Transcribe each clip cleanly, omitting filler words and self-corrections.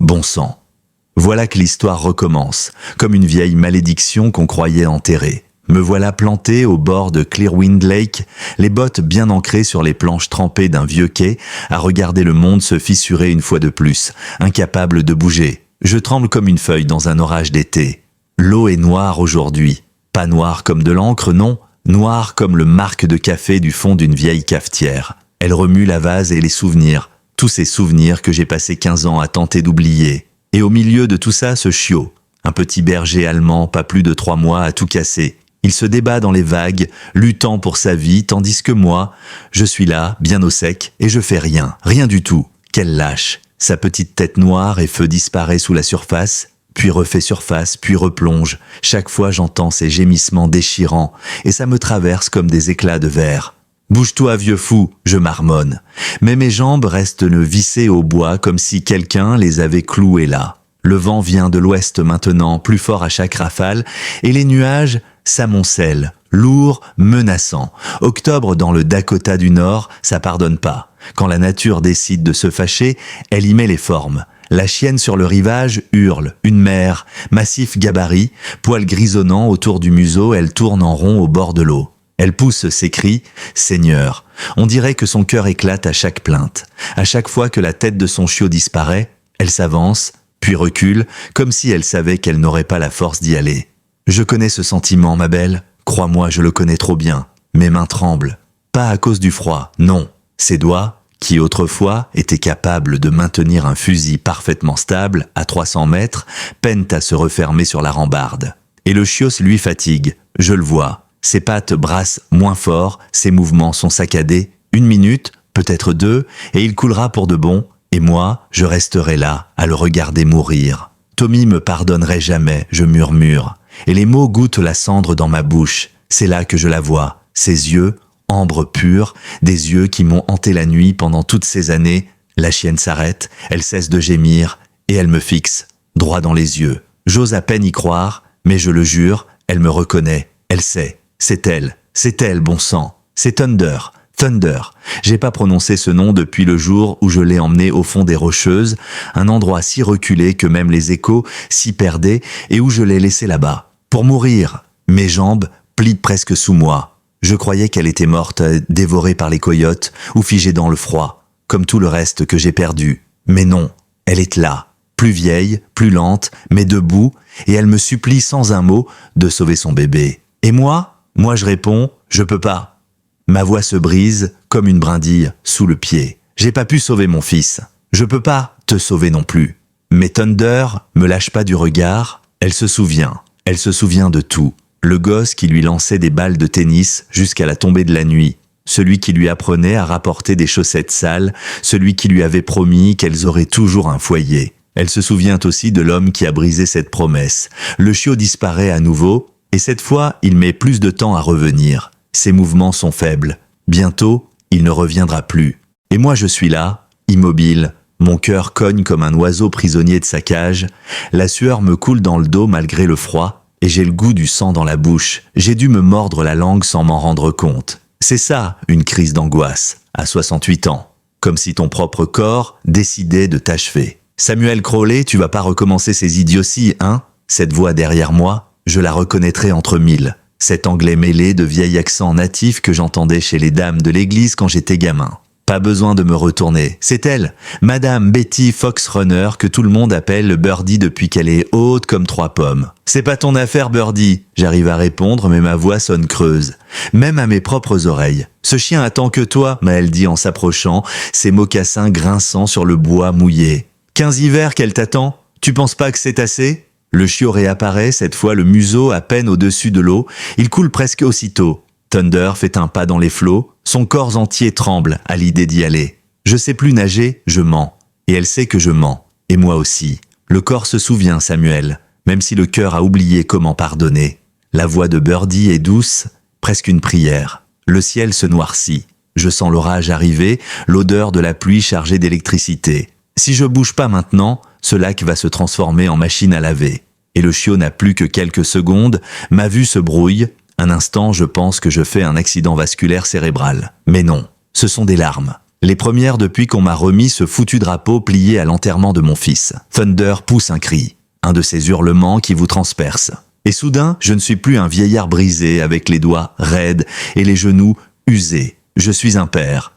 Bon sang. Voilà que l'histoire recommence, comme une vieille malédiction qu'on croyait enterrée. Me voilà planté au bord de Clearwind Lake, les bottes bien ancrées sur les planches trempées d'un vieux quai, à regarder le monde se fissurer une fois de plus, incapable de bouger. Je tremble comme une feuille dans un orage d'été. L'eau est noire aujourd'hui. Pas noire comme de l'encre, non, noire comme le marc de café du fond d'une vieille cafetière. Elle remue la vase et les souvenirs, tous ces souvenirs que j'ai passé 15 ans à tenter d'oublier. Et au milieu de tout ça, ce chiot, un petit berger allemand, pas plus de 3 mois, à tout casser. Il se débat dans les vagues, luttant pour sa vie, tandis que moi, je suis là, bien au sec, et je fais rien, rien du tout. Quel lâche. Sa petite tête noire et feu disparaît sous la surface, puis refait surface, puis replonge. Chaque fois j'entends ces gémissements déchirants, et ça me traverse comme des éclats de verre. Bouge-toi, vieux fou, je marmonne. Mais mes jambes restent vissées au bois comme si quelqu'un les avait clouées là. Le vent vient de l'ouest maintenant, plus fort à chaque rafale, et les nuages s'amoncellent, lourds, menaçants. Octobre dans le Dakota du Nord, ça pardonne pas. Quand la nature décide de se fâcher, elle y met les formes. La chienne sur le rivage hurle, une mère, massif gabarit, poils grisonnants autour du museau, elle tourne en rond au bord de l'eau. Elle pousse ses cris, Seigneur. On dirait que son cœur éclate à chaque plainte. À chaque fois que la tête de son chiot disparaît, elle s'avance, puis recule, comme si elle savait qu'elle n'aurait pas la force d'y aller. Je connais ce sentiment, ma belle. Crois-moi, je le connais trop bien. Mes mains tremblent. Pas à cause du froid, non. Ses doigts, qui autrefois étaient capables de maintenir un fusil parfaitement stable à 300 mètres, peinent à se refermer sur la rambarde. Et le chiot lui fatigue, je le vois. Ses pattes brassent moins fort, ses mouvements sont saccadés. 1 minute, peut-être 2, et il coulera pour de bon. Et moi, je resterai là, à le regarder mourir. Tommy me pardonnerait jamais, je murmure. Et les mots goûtent la cendre dans ma bouche. C'est là que je la vois. Ses yeux, ambre pure, des yeux qui m'ont hanté la nuit pendant toutes ces années. La chienne s'arrête, elle cesse de gémir, et elle me fixe, droit dans les yeux. J'ose à peine y croire, mais je le jure, elle me reconnaît, elle sait. C'est elle, bon sang. C'est Thunder. Thunder. J'ai pas prononcé ce nom depuis le jour où je l'ai emmené au fond des Rocheuses, un endroit si reculé que même les échos s'y perdaient et où je l'ai laissé là-bas. Pour mourir. Mes jambes plient presque sous moi. Je croyais qu'elle était morte, dévorée par les coyotes ou figée dans le froid, comme tout le reste que j'ai perdu. Mais non, elle est là. Plus vieille, plus lente, mais debout, et elle me supplie sans un mot de sauver son bébé. Et moi je réponds, je peux pas. Ma voix se brise comme une brindille sous le pied. J'ai pas pu sauver mon fils. Je peux pas te sauver non plus. Mais Thunder me lâche pas du regard. Elle se souvient de tout. Le gosse qui lui lançait des balles de tennis jusqu'à la tombée de la nuit. Celui qui lui apprenait à rapporter des chaussettes sales. Celui qui lui avait promis qu'elles auraient toujours un foyer. Elle se souvient aussi de l'homme qui a brisé cette promesse. Le chiot disparaît à nouveau, et cette fois, il met plus de temps à revenir. Ses mouvements sont faibles. Bientôt, il ne reviendra plus. Et moi, je suis là, immobile. Mon cœur cogne comme un oiseau prisonnier de sa cage. La sueur me coule dans le dos malgré le froid, et j'ai le goût du sang dans la bouche. J'ai dû me mordre la langue sans m'en rendre compte. C'est ça, une crise d'angoisse, à 68 ans. Comme si ton propre corps décidait de t'achever. Samuel Crowley, tu vas pas recommencer ces idioties, hein? Cette voix derrière moi, je la reconnaîtrai entre 1000. Cet anglais mêlé de vieil accent natif que j'entendais chez les dames de l'église quand j'étais gamin. Pas besoin de me retourner. C'est elle, Madame Betty Foxrunner, que tout le monde appelle Birdie depuis qu'elle est haute comme 3 pommes. C'est pas ton affaire, Birdie. J'arrive à répondre, mais ma voix sonne creuse. Même à mes propres oreilles. Ce chien attend que toi, m'a-elle dit en s'approchant, ses mocassins grinçant sur le bois mouillé. 15 hivers qu'elle t'attend? Tu penses pas que c'est assez? Le chiot réapparaît, cette fois le museau à peine au-dessus de l'eau. Il coule presque aussitôt. Thunder fait un pas dans les flots. Son corps entier tremble à l'idée d'y aller. Je sais plus nager, je mens. Et elle sait que je mens. Et moi aussi. Le corps se souvient, Samuel, même si le cœur a oublié comment pardonner. La voix de Birdie est douce, presque une prière. Le ciel se noircit. Je sens l'orage arriver, l'odeur de la pluie chargée d'électricité. Si je bouge pas maintenant, ce lac va se transformer en machine à laver. Et le chiot n'a plus que quelques secondes, ma vue se brouille. Un instant, je pense que je fais un accident vasculaire cérébral. Mais non, ce sont des larmes. Les premières depuis qu'on m'a remis ce foutu drapeau plié à l'enterrement de mon fils. Thunder pousse un cri, un de ces hurlements qui vous transpercent. Et soudain, je ne suis plus un vieillard brisé avec les doigts raides et les genoux usés. Je suis un père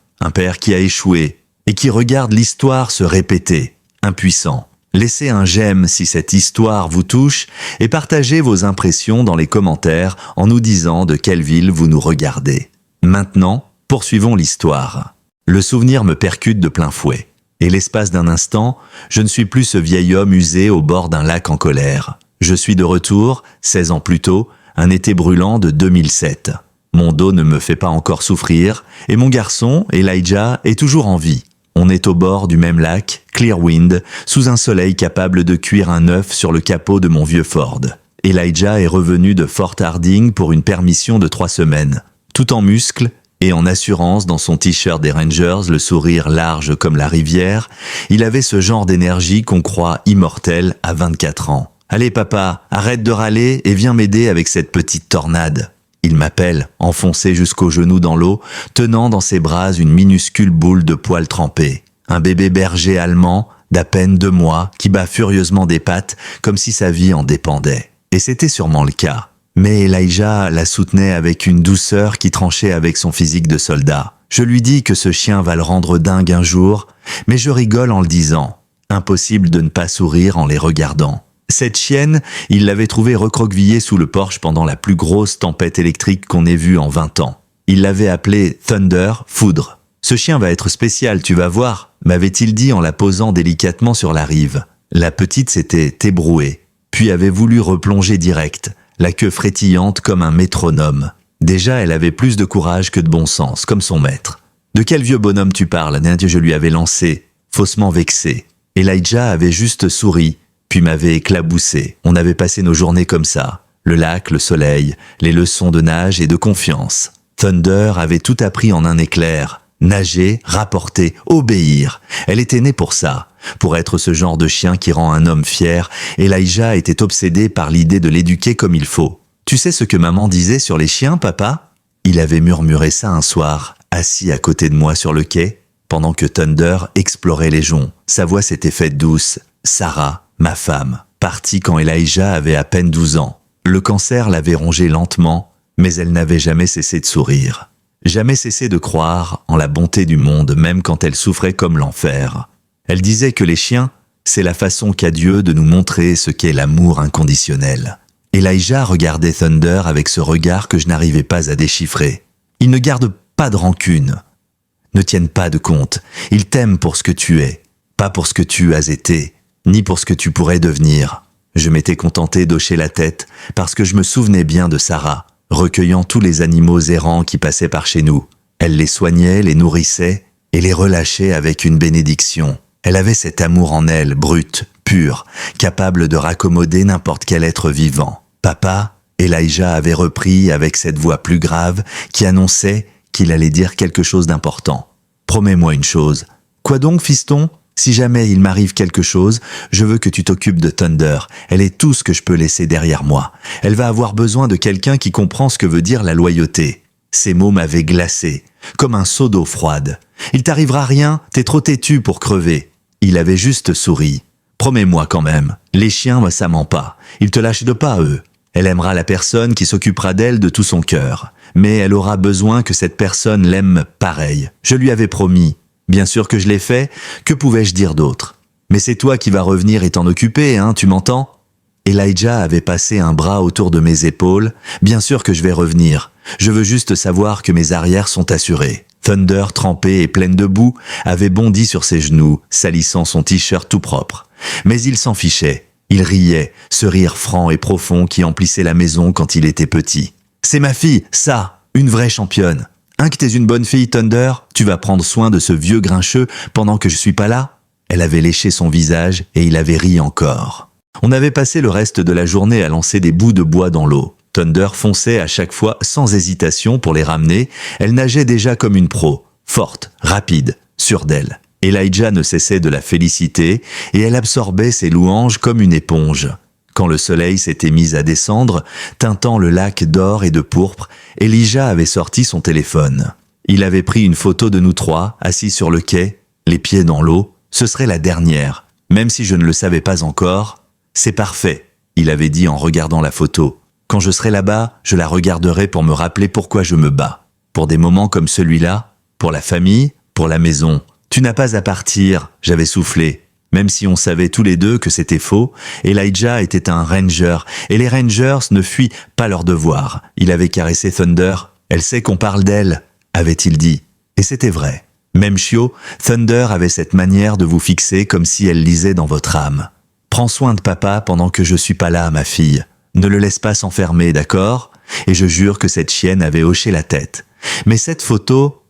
qui a échoué et qui regarde l'histoire se répéter, impuissant. Laissez un j'aime si cette histoire vous touche et partagez vos impressions dans les commentaires en nous disant de quelle ville vous nous regardez. Maintenant, poursuivons l'histoire. Le souvenir me percute de plein fouet. Et l'espace d'un instant, je ne suis plus ce vieil homme usé au bord d'un lac en colère. Je suis de retour, 16 ans plus tôt, un été brûlant de 2007. Mon dos ne me fait pas encore souffrir et mon garçon, Elijah, est toujours en vie. On est au bord du même lac, Clearwind, sous un soleil capable de cuire un œuf sur le capot de mon vieux Ford. Elijah est revenu de Fort Harding pour une permission de 3 semaines. Tout en muscles et en assurance dans son t-shirt des Rangers, le sourire large comme la rivière, il avait ce genre d'énergie qu'on croit immortel à 24 ans. « Allez papa, arrête de râler et viens m'aider avec cette petite tornade !» Il m'appelle, enfoncé jusqu'aux genoux dans l'eau, tenant dans ses bras une minuscule boule de poils trempés. Un bébé berger allemand, d'à peine 2 mois, qui bat furieusement des pattes, comme si sa vie en dépendait. Et c'était sûrement le cas. Mais Elijah la soutenait avec une douceur qui tranchait avec son physique de soldat. Je lui dis que ce chien va le rendre dingue un jour, mais je rigole en le disant. Impossible de ne pas sourire en les regardant. Cette chienne, il l'avait trouvée recroquevillée sous le porche pendant la plus grosse tempête électrique qu'on ait vue en 20 ans. Il l'avait appelée Thunder, foudre. « Ce chien va être spécial, tu vas voir », m'avait-il dit en la posant délicatement sur la rive. La petite s'était ébrouée, puis avait voulu replonger direct, la queue frétillante comme un métronome. Déjà, elle avait plus de courage que de bon sens, comme son maître. « De quel vieux bonhomme tu parles ?» je lui avais lancé, faussement vexé. Elijah avait juste souri, puis m'avait éclaboussé. On avait passé nos journées comme ça. Le lac, le soleil, les leçons de nage et de confiance. Thunder avait tout appris en un éclair. Nager, rapporter, obéir. Elle était née pour ça. Pour être ce genre de chien qui rend un homme fier, Elijah était obsédé par l'idée de l'éduquer comme il faut. « Tu sais ce que maman disait sur les chiens, papa ?» Il avait murmuré ça un soir, assis à côté de moi sur le quai, pendant que Thunder explorait les joncs. Sa voix s'était faite douce. Sarah, ma femme, partie quand Elijah avait à peine 12 ans. Le cancer l'avait rongée lentement, mais elle n'avait jamais cessé de sourire. Jamais cessé de croire en la bonté du monde, même quand elle souffrait comme l'enfer. Elle disait que les chiens, c'est la façon qu'a Dieu de nous montrer ce qu'est l'amour inconditionnel. Elijah regardait Thunder avec ce regard que je n'arrivais pas à déchiffrer. Ils ne gardent pas de rancune, ne tiennent pas de compte. Ils t'aiment pour ce que tu es, pas pour ce que tu as été, ni pour ce que tu pourrais devenir. Je m'étais contenté d'hocher la tête parce que je me souvenais bien de Sarah, recueillant tous les animaux errants qui passaient par chez nous. Elle les soignait, les nourrissait et les relâchait avec une bénédiction. Elle avait cet amour en elle, brut, pur, capable de raccommoder n'importe quel être vivant. Papa, Elijah avait repris avec cette voix plus grave qui annonçait qu'il allait dire quelque chose d'important. « Promets-moi une chose. »« Quoi donc, fiston ? Si jamais il m'arrive quelque chose, je veux que tu t'occupes de Thunder. Elle est tout ce que je peux laisser derrière moi. Elle va avoir besoin de quelqu'un qui comprend ce que veut dire la loyauté. » Ces mots m'avaient glacé, comme un seau d'eau froide. « Il t'arrivera rien, t'es trop têtu pour crever. » Il avait juste souri. « Promets-moi quand même. Les chiens, ça ment pas. Ils te lâchent de pas, eux. Elle aimera la personne qui s'occupera d'elle de tout son cœur. Mais elle aura besoin que cette personne l'aime pareil. Je lui avais promis. Bien sûr que je l'ai fait, que pouvais-je dire d'autre? Mais c'est toi qui vas revenir et t'en occuper, hein, tu m'entends? Elijah avait passé un bras autour de mes épaules. Bien sûr que je vais revenir. Je veux juste savoir que mes arrières sont assurés. Thunder, trempée et pleine de boue, avait bondi sur ses genoux, salissant son t-shirt tout propre. Mais il s'en fichait. Il riait, ce rire franc et profond qui emplissait la maison quand il était petit. « C'est ma fille, ça, une vraie championne. Hein que t'es une bonne fille, Thunder? Tu vas prendre soin de ce vieux grincheux pendant que je suis pas là ?» Elle avait léché son visage et il avait ri encore. On avait passé le reste de la journée à lancer des bouts de bois dans l'eau. Thunder fonçait à chaque fois sans hésitation pour les ramener. Elle nageait déjà comme une pro, forte, rapide, sûre d'elle. Elijah ne cessait de la féliciter et elle absorbait ses louanges comme une éponge. Quand le soleil s'était mis à descendre, teintant le lac d'or et de pourpre, Elijah avait sorti son téléphone. Il avait pris une photo de nous trois, assis sur le quai, les pieds dans l'eau. Ce serait la dernière, même si je ne le savais pas encore. C'est parfait, il avait dit en regardant la photo. Quand je serai là-bas, je la regarderai pour me rappeler pourquoi je me bats. Pour des moments comme celui-là, pour la famille, pour la maison. Tu n'as pas à partir, j'avais soufflé. Même si on savait tous les deux que c'était faux, Elijah était un ranger, et les rangers ne fuient pas leur devoir. Il avait caressé Thunder. Elle sait qu'on parle d'elle, avait-il dit. Et c'était vrai. Même chiot, Thunder avait cette manière de vous fixer comme si elle lisait dans votre âme. Prends soin de papa pendant que je suis pas là, ma fille. Ne le laisse pas s'enfermer, d'accord? Et je jure que cette chienne avait hoché la tête. Mais cette photo,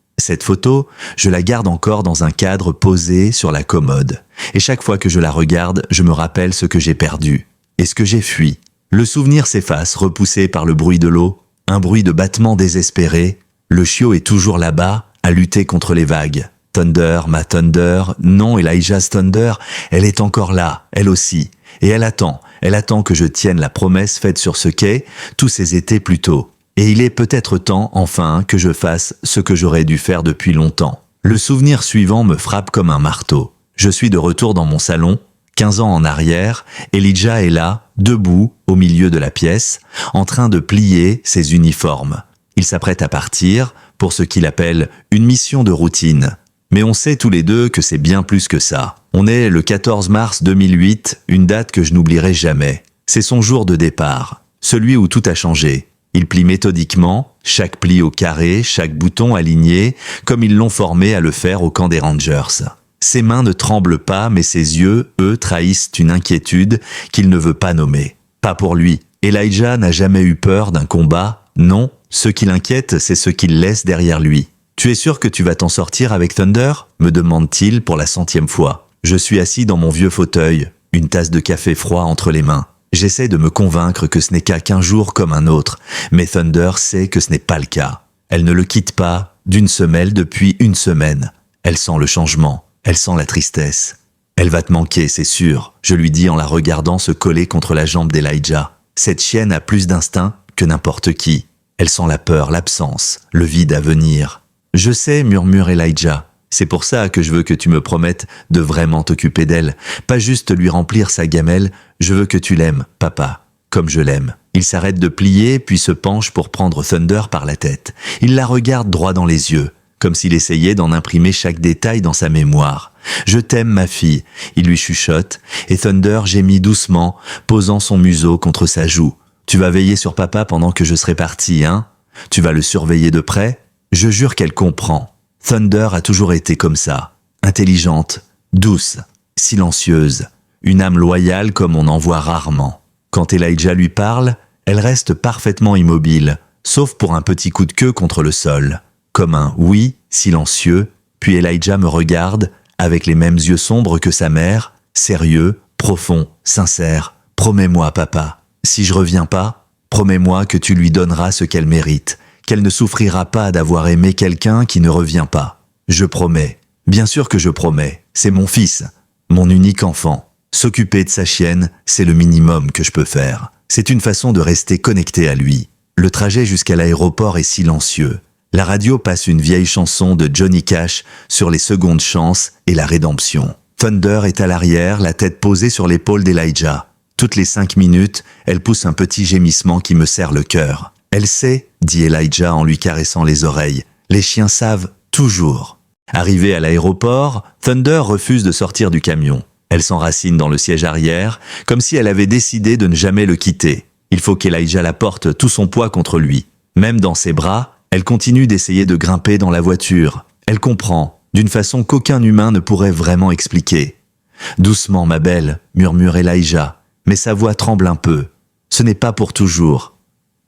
je la garde encore dans un cadre posé sur la commode. Et chaque fois que je la regarde, je me rappelle ce que j'ai perdu. Et ce que j'ai fui. Le souvenir s'efface, repoussé par le bruit de l'eau. Un bruit de battement désespéré. Le chiot est toujours là-bas, à lutter contre les vagues. Thunder, ma Thunder, non Elijah's Thunder, elle est encore là, elle aussi. Et elle attend que je tienne la promesse faite sur ce quai, tous ces étés plus tôt. Et il est peut-être temps, enfin, que je fasse ce que j'aurais dû faire depuis longtemps. Le souvenir suivant me frappe comme un marteau. Je suis de retour dans mon salon, 15 ans en arrière, Elijah est là, debout, au milieu de la pièce, en train de plier ses uniformes. Il s'apprête à partir, pour ce qu'il appelle une mission de routine. Mais on sait tous les deux que c'est bien plus que ça. On est le 14 mars 2008, une date que je n'oublierai jamais. C'est son jour de départ, celui où tout a changé. Il plie méthodiquement, chaque pli au carré, chaque bouton aligné, comme ils l'ont formé à le faire au camp des Rangers. Ses mains ne tremblent pas, mais ses yeux, eux, trahissent une inquiétude qu'il ne veut pas nommer. Pas pour lui. Elijah n'a jamais eu peur d'un combat, non. Ce qui l'inquiète, c'est ce qu'il laisse derrière lui. « Tu es sûr que tu vas t'en sortir avec Thunder ?» me demande-t-il pour la 100e fois. Je suis assis dans mon vieux fauteuil, une tasse de café froid entre les mains. J'essaie de me convaincre que ce n'est qu'un jour comme un autre, mais Thunder sait que ce n'est pas le cas. Elle ne le quitte pas, d'une semelle depuis une semaine. Elle sent le changement, elle sent la tristesse. Elle va te manquer, c'est sûr, je lui dis en la regardant se coller contre la jambe d'Elijah. Cette chienne a plus d'instinct que n'importe qui. Elle sent la peur, l'absence, le vide à venir. « Je sais, murmure Elijah. C'est pour ça que je veux que tu me promettes de vraiment t'occuper d'elle. Pas juste lui remplir sa gamelle. Je veux que tu l'aimes, papa, comme je l'aime. » Il s'arrête de plier, puis se penche pour prendre Thunder par la tête. Il la regarde droit dans les yeux, comme s'il essayait d'en imprimer chaque détail dans sa mémoire. « Je t'aime, ma fille. » Il lui chuchote, et Thunder gémit doucement, posant son museau contre sa joue. « Tu vas veiller sur papa pendant que je serai parti, hein? Tu vas le surveiller de près? » Je jure qu'elle comprend. Thunder a toujours été comme ça. Intelligente, douce, silencieuse. Une âme loyale comme on en voit rarement. Quand Elijah lui parle, elle reste parfaitement immobile, sauf pour un petit coup de queue contre le sol. Comme un « oui » silencieux, puis Elijah me regarde, avec les mêmes yeux sombres que sa mère, sérieux, profond, sincère. « Promets-moi, papa, si je reviens pas, promets-moi que tu lui donneras ce qu'elle mérite. » Qu'elle ne souffrira pas d'avoir aimé quelqu'un qui ne revient pas. Je promets. Bien sûr que je promets. C'est mon fils, mon unique enfant. S'occuper de sa chienne, c'est le minimum que je peux faire. C'est une façon de rester connecté à lui. Le trajet jusqu'à l'aéroport est silencieux. La radio passe une vieille chanson de Johnny Cash sur les secondes chances et la rédemption. Thunder est à l'arrière, la tête posée sur l'épaule d'Elijah. Toutes les 5 minutes, elle pousse un petit gémissement qui me serre le cœur. Elle sait, dit Elijah en lui caressant les oreilles. Les chiens savent toujours. Arrivée à l'aéroport, Thunder refuse de sortir du camion. Elle s'enracine dans le siège arrière, comme si elle avait décidé de ne jamais le quitter. Il faut qu'Elijah la porte tout son poids contre lui. Même dans ses bras, elle continue d'essayer de grimper dans la voiture. Elle comprend, d'une façon qu'aucun humain ne pourrait vraiment expliquer. « Doucement, ma belle », murmure Elijah, mais sa voix tremble un peu. « Ce n'est pas pour toujours.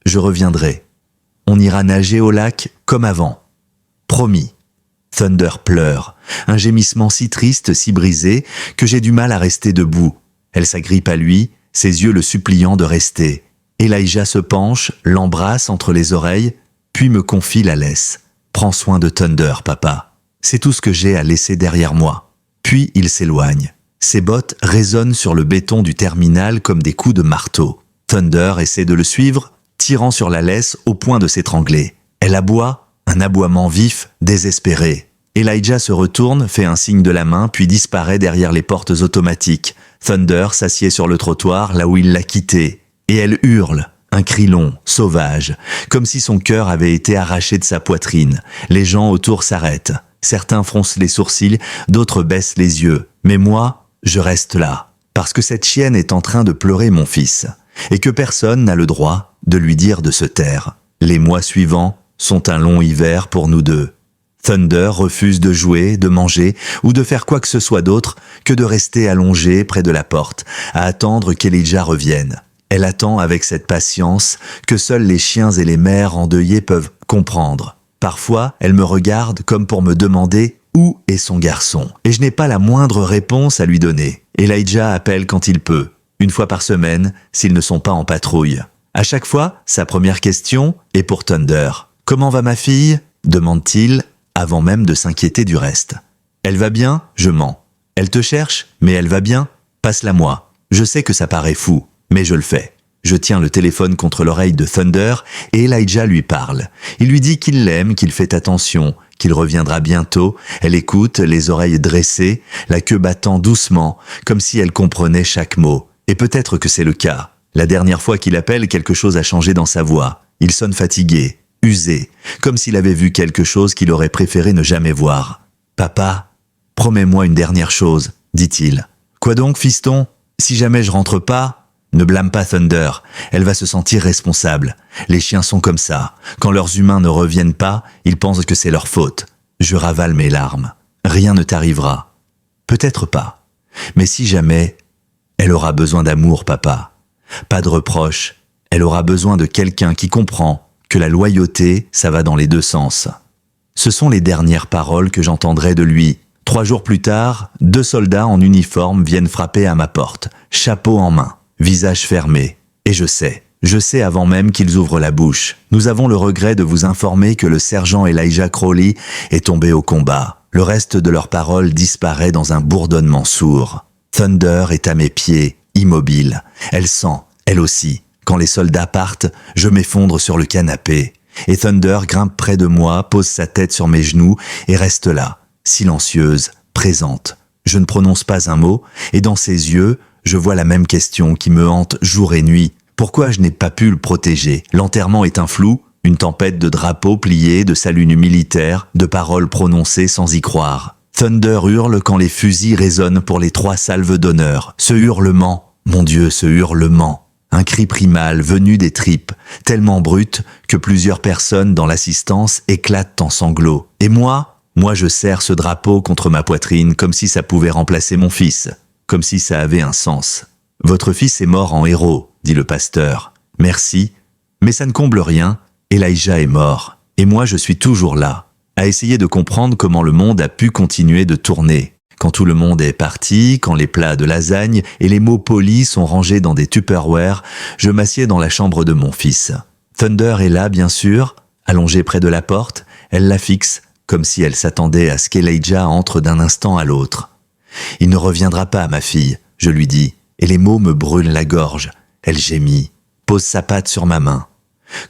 Je reviendrai. On ira nager au lac comme avant. Promis. » Thunder pleure, un gémissement si triste, si brisé, que j'ai du mal à rester debout. Elle s'agrippe à lui, ses yeux le suppliant de rester. Elijah se penche, l'embrasse entre les oreilles, puis me confie la laisse. « Prends soin de Thunder, papa. C'est tout ce que j'ai à laisser derrière moi. » Puis il s'éloigne. Ses bottes résonnent sur le béton du terminal comme des coups de marteau. Thunder essaie de le suivre, tirant sur la laisse au point de s'étrangler. Elle aboie, un aboiement vif, désespéré. Elijah se retourne, fait un signe de la main, puis disparaît derrière les portes automatiques. Thunder s'assied sur le trottoir, là où il l'a quitté. Et elle hurle, un cri long, sauvage, comme si son cœur avait été arraché de sa poitrine. Les gens autour s'arrêtent. Certains froncent les sourcils, d'autres baissent les yeux. Mais moi, je reste là. Parce que cette chienne est en train de pleurer mon fils. Et que personne n'a le droit de lui dire de se taire. Les mois suivants sont un long hiver pour nous deux. Thunder refuse de jouer, de manger ou de faire quoi que ce soit d'autre que de rester allongée près de la porte, à attendre qu'Elijah revienne. Elle attend avec cette patience que seuls les chiens et les mères endeuillées peuvent comprendre. Parfois, elle me regarde comme pour me demander où est son garçon, et je n'ai pas la moindre réponse à lui donner. Elijah appelle quand il peut, une fois par semaine, s'ils ne sont pas en patrouille. À chaque fois, sa première question est pour Thunder. « Comment va ma fille ?» demande-t-il, avant même de s'inquiéter du reste. « Elle va bien ?» Je mens. « Elle te cherche ? Mais elle va bien ? Passe-la moi. » Je sais que ça paraît fou, mais je le fais. Je tiens le téléphone contre l'oreille de Thunder et Elijah lui parle. Il lui dit qu'il l'aime, qu'il fait attention, qu'il reviendra bientôt. Elle écoute, les oreilles dressées, la queue battant doucement, comme si elle comprenait chaque mot. Et peut-être que c'est le cas. La dernière fois qu'il appelle, quelque chose a changé dans sa voix. Il sonne fatigué, usé, comme s'il avait vu quelque chose qu'il aurait préféré ne jamais voir. « Papa, promets-moi une dernière chose, dit-il. « Quoi donc, fiston ? Si jamais je rentre pas, ne blâme pas Thunder, elle va se sentir responsable. Les chiens sont comme ça. Quand leurs humains ne reviennent pas, ils pensent que c'est leur faute. Je ravale mes larmes. Rien ne t'arrivera. Peut-être pas. Mais si jamais, elle aura besoin d'amour, papa. Pas de reproches. Elle aura besoin de quelqu'un qui comprend que la loyauté, ça va dans les deux sens. » Ce sont les dernières paroles que j'entendrai de lui. 3 jours plus tard, 2 soldats en uniforme viennent frapper à ma porte, chapeau en main, visage fermé. Et je sais avant même qu'ils ouvrent la bouche. Nous avons le regret de vous informer que le sergent Elijah Crowley est tombé au combat. Le reste de leurs paroles disparaît dans un bourdonnement sourd. Thunder est à mes pieds, immobile. Elle sent, elle aussi. Quand les soldats partent, je m'effondre sur le canapé. Et Thunder grimpe près de moi, pose sa tête sur mes genoux et reste là, silencieuse, présente. Je ne prononce pas un mot, et dans ses yeux, je vois la même question qui me hante jour et nuit. Pourquoi je n'ai pas pu le protéger ? L'enterrement est un flou, une tempête de drapeaux pliés, de saluts militaires, de paroles prononcées sans y croire. Thunder hurle quand les fusils résonnent pour les 3 salves d'honneur. Ce hurlement, mon Dieu, ce hurlement. Un cri primal venu des tripes, tellement brut que plusieurs personnes dans l'assistance éclatent en sanglots. Et moi je serre ce drapeau contre ma poitrine comme si ça pouvait remplacer mon fils, comme si ça avait un sens. « Votre fils est mort en héros », dit le pasteur. « Merci, mais ça ne comble rien, Elijah est mort. Et moi je suis toujours là, à essayer de comprendre comment le monde a pu continuer de tourner. Quand tout le monde est parti, quand les plats de lasagne et les mots polis sont rangés dans des Tupperware, je m'assieds dans la chambre de mon fils. Thunder est là, bien sûr, allongée près de la porte, elle la fixe, comme si elle s'attendait à ce qu'Elijah entre d'un instant à l'autre. « Il ne reviendra pas, ma fille », je lui dis, et les mots me brûlent la gorge. Elle gémit, pose sa patte sur ma main,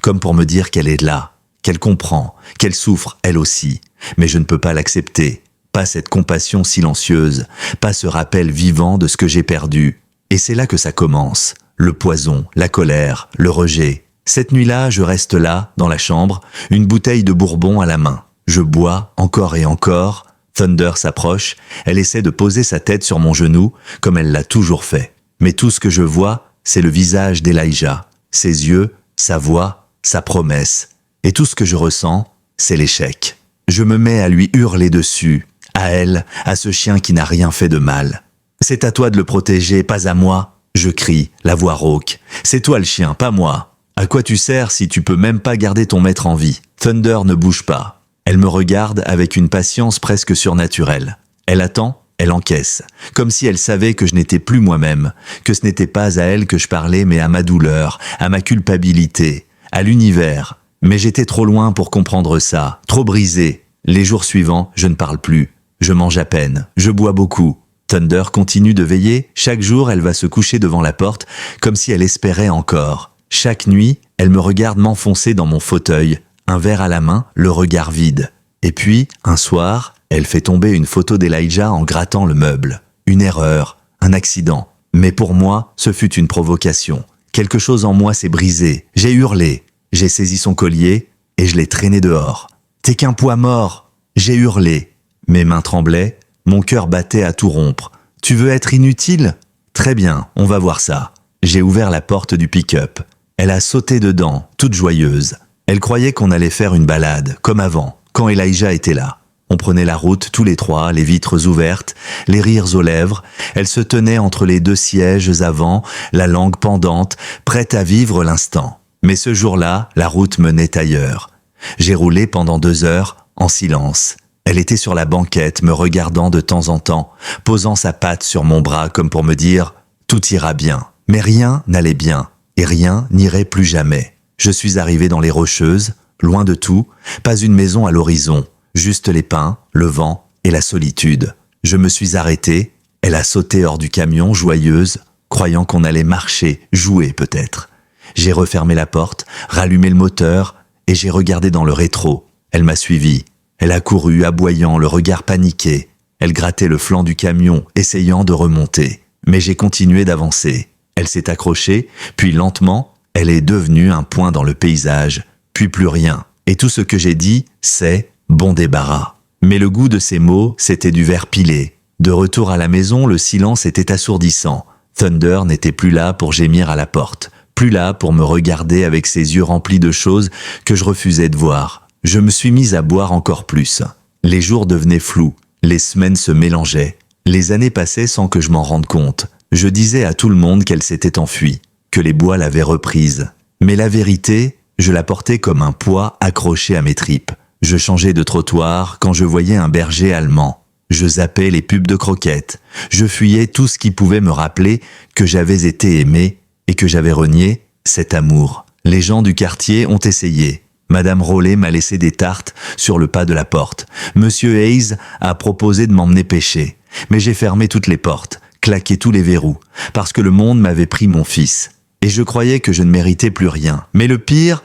comme pour me dire qu'elle est là, qu'elle comprend, qu'elle souffre elle aussi, mais je ne peux pas l'accepter. Pas cette compassion silencieuse, pas ce rappel vivant de ce que j'ai perdu. Et c'est là que ça commence, le poison, la colère, le rejet. Cette nuit-là, je reste là, dans la chambre, une bouteille de bourbon à la main. Je bois encore et encore. Thunder s'approche, elle essaie de poser sa tête sur mon genou, comme elle l'a toujours fait. Mais tout ce que je vois, c'est le visage d'Elijah, ses yeux, sa voix, sa promesse. Et tout ce que je ressens, c'est l'échec. Je me mets à lui hurler dessus, à elle, à ce chien qui n'a rien fait de mal. « C'est à toi de le protéger, pas à moi !» Je crie, la voix rauque. « C'est toi le chien, pas moi !» « À quoi tu sers si tu peux même pas garder ton maître en vie ?» Thunder ne bouge pas. Elle me regarde avec une patience presque surnaturelle. Elle attend, elle encaisse, comme si elle savait que je n'étais plus moi-même, que ce n'était pas à elle que je parlais mais à ma douleur, à ma culpabilité, à l'univers. Mais j'étais trop loin pour comprendre ça, trop brisé. Les jours suivants, je ne parle plus. Je mange à peine, je bois beaucoup. Thunder continue de veiller. Chaque jour, elle va se coucher devant la porte, comme si elle espérait encore. Chaque nuit, elle me regarde m'enfoncer dans mon fauteuil, un verre à la main, le regard vide. Et puis, un soir, elle fait tomber une photo d'Elijah en grattant le meuble. Une erreur, un accident. Mais pour moi, ce fut une provocation. Quelque chose en moi s'est brisé. J'ai hurlé. J'ai saisi son collier et je l'ai traîné dehors. « T'es qu'un poids mort !» J'ai hurlé. Mes mains tremblaient, mon cœur battait à tout rompre. « Tu veux être inutile ? Très bien, on va voir ça. » J'ai ouvert la porte du pick-up. Elle a sauté dedans, toute joyeuse. Elle croyait qu'on allait faire une balade, comme avant, quand Elijah était là. On prenait la route tous les trois, les vitres ouvertes, les rires aux lèvres. Elle se tenait entre les deux sièges avant, la langue pendante, prête à vivre l'instant. Mais ce jour-là, la route menait ailleurs. J'ai roulé pendant 2 heures, en silence. Elle était sur la banquette, me regardant de temps en temps, posant sa patte sur mon bras comme pour me dire « Tout ira bien ». Mais rien n'allait bien, et rien n'irait plus jamais. Je suis arrivé dans les Rocheuses, loin de tout, pas une maison à l'horizon, juste les pins, le vent et la solitude. Je me suis arrêté, elle a sauté hors du camion, joyeuse, croyant qu'on allait marcher, jouer peut-être. J'ai refermé la porte, rallumé le moteur, et j'ai regardé dans le rétro. Elle m'a suivi. Elle a couru, aboyant, le regard paniqué. Elle grattait le flanc du camion, essayant de remonter. Mais j'ai continué d'avancer. Elle s'est accrochée, puis lentement, elle est devenue un point dans le paysage, puis plus rien. Et tout ce que j'ai dit, c'est « bon débarras ». Mais le goût de ces mots, c'était du verre pilé. De retour à la maison, le silence était assourdissant. Thunder n'était plus là pour gémir à la porte, plus là pour me regarder avec ses yeux remplis de choses que je refusais de voir. Je me suis mis à boire encore plus. Les jours devenaient flous, les semaines se mélangeaient. Les années passaient sans que je m'en rende compte. Je disais à tout le monde qu'elle s'était enfuie, que les bois l'avaient reprise. Mais la vérité, je la portais comme un poids accroché à mes tripes. Je changeais de trottoir quand je voyais un berger allemand. Je zappais les pubs de croquettes. Je fuyais tout ce qui pouvait me rappeler que j'avais été aimé et que j'avais renié cet amour. Les gens du quartier ont essayé. Madame Rollet m'a laissé des tartes sur le pas de la porte. Monsieur Hayes a proposé de m'emmener pêcher. Mais j'ai fermé toutes les portes, claqué tous les verrous, parce que le monde m'avait pris mon fils. Et je croyais que je ne méritais plus rien. Mais le pire,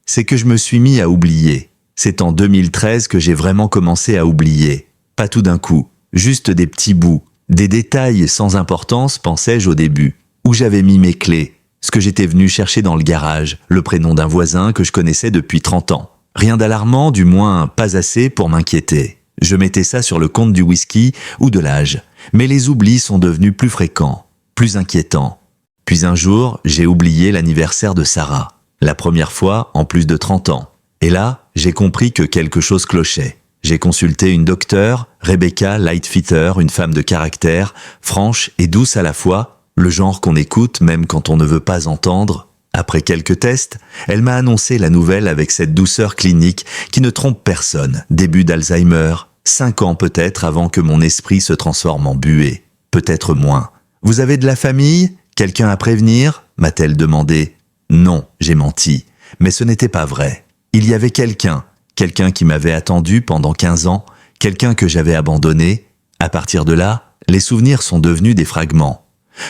c'est que je me suis mis à oublier. C'est en 2013 que j'ai vraiment commencé à oublier. Pas tout d'un coup, juste des petits bouts, des détails sans importance, pensais-je au début. Où j'avais mis mes clés, ce que j'étais venu chercher dans le garage, le prénom d'un voisin que je connaissais depuis 30 ans. Rien d'alarmant, du moins pas assez pour m'inquiéter. Je mettais ça sur le compte du whisky ou de l'âge. Mais les oublis sont devenus plus fréquents, plus inquiétants. Puis un jour, j'ai oublié l'anniversaire de Sarah. La première fois en plus de 30 ans. Et là, j'ai compris que quelque chose clochait. J'ai consulté une docteure, Rebecca Lightfitter, une femme de caractère, franche et douce à la fois, le genre qu'on écoute même quand on ne veut pas entendre. Après quelques tests, elle m'a annoncé la nouvelle avec cette douceur clinique qui ne trompe personne. Début d'Alzheimer, 5 ans peut-être avant que mon esprit se transforme en buée. Peut-être moins. « Vous avez de la famille ? Quelqu'un à prévenir ?» m'a-t-elle demandé. Non, j'ai menti. Mais ce n'était pas vrai. Il y avait quelqu'un qui m'avait attendu pendant 15 ans, quelqu'un que j'avais abandonné. À partir de là, les souvenirs sont devenus des fragments,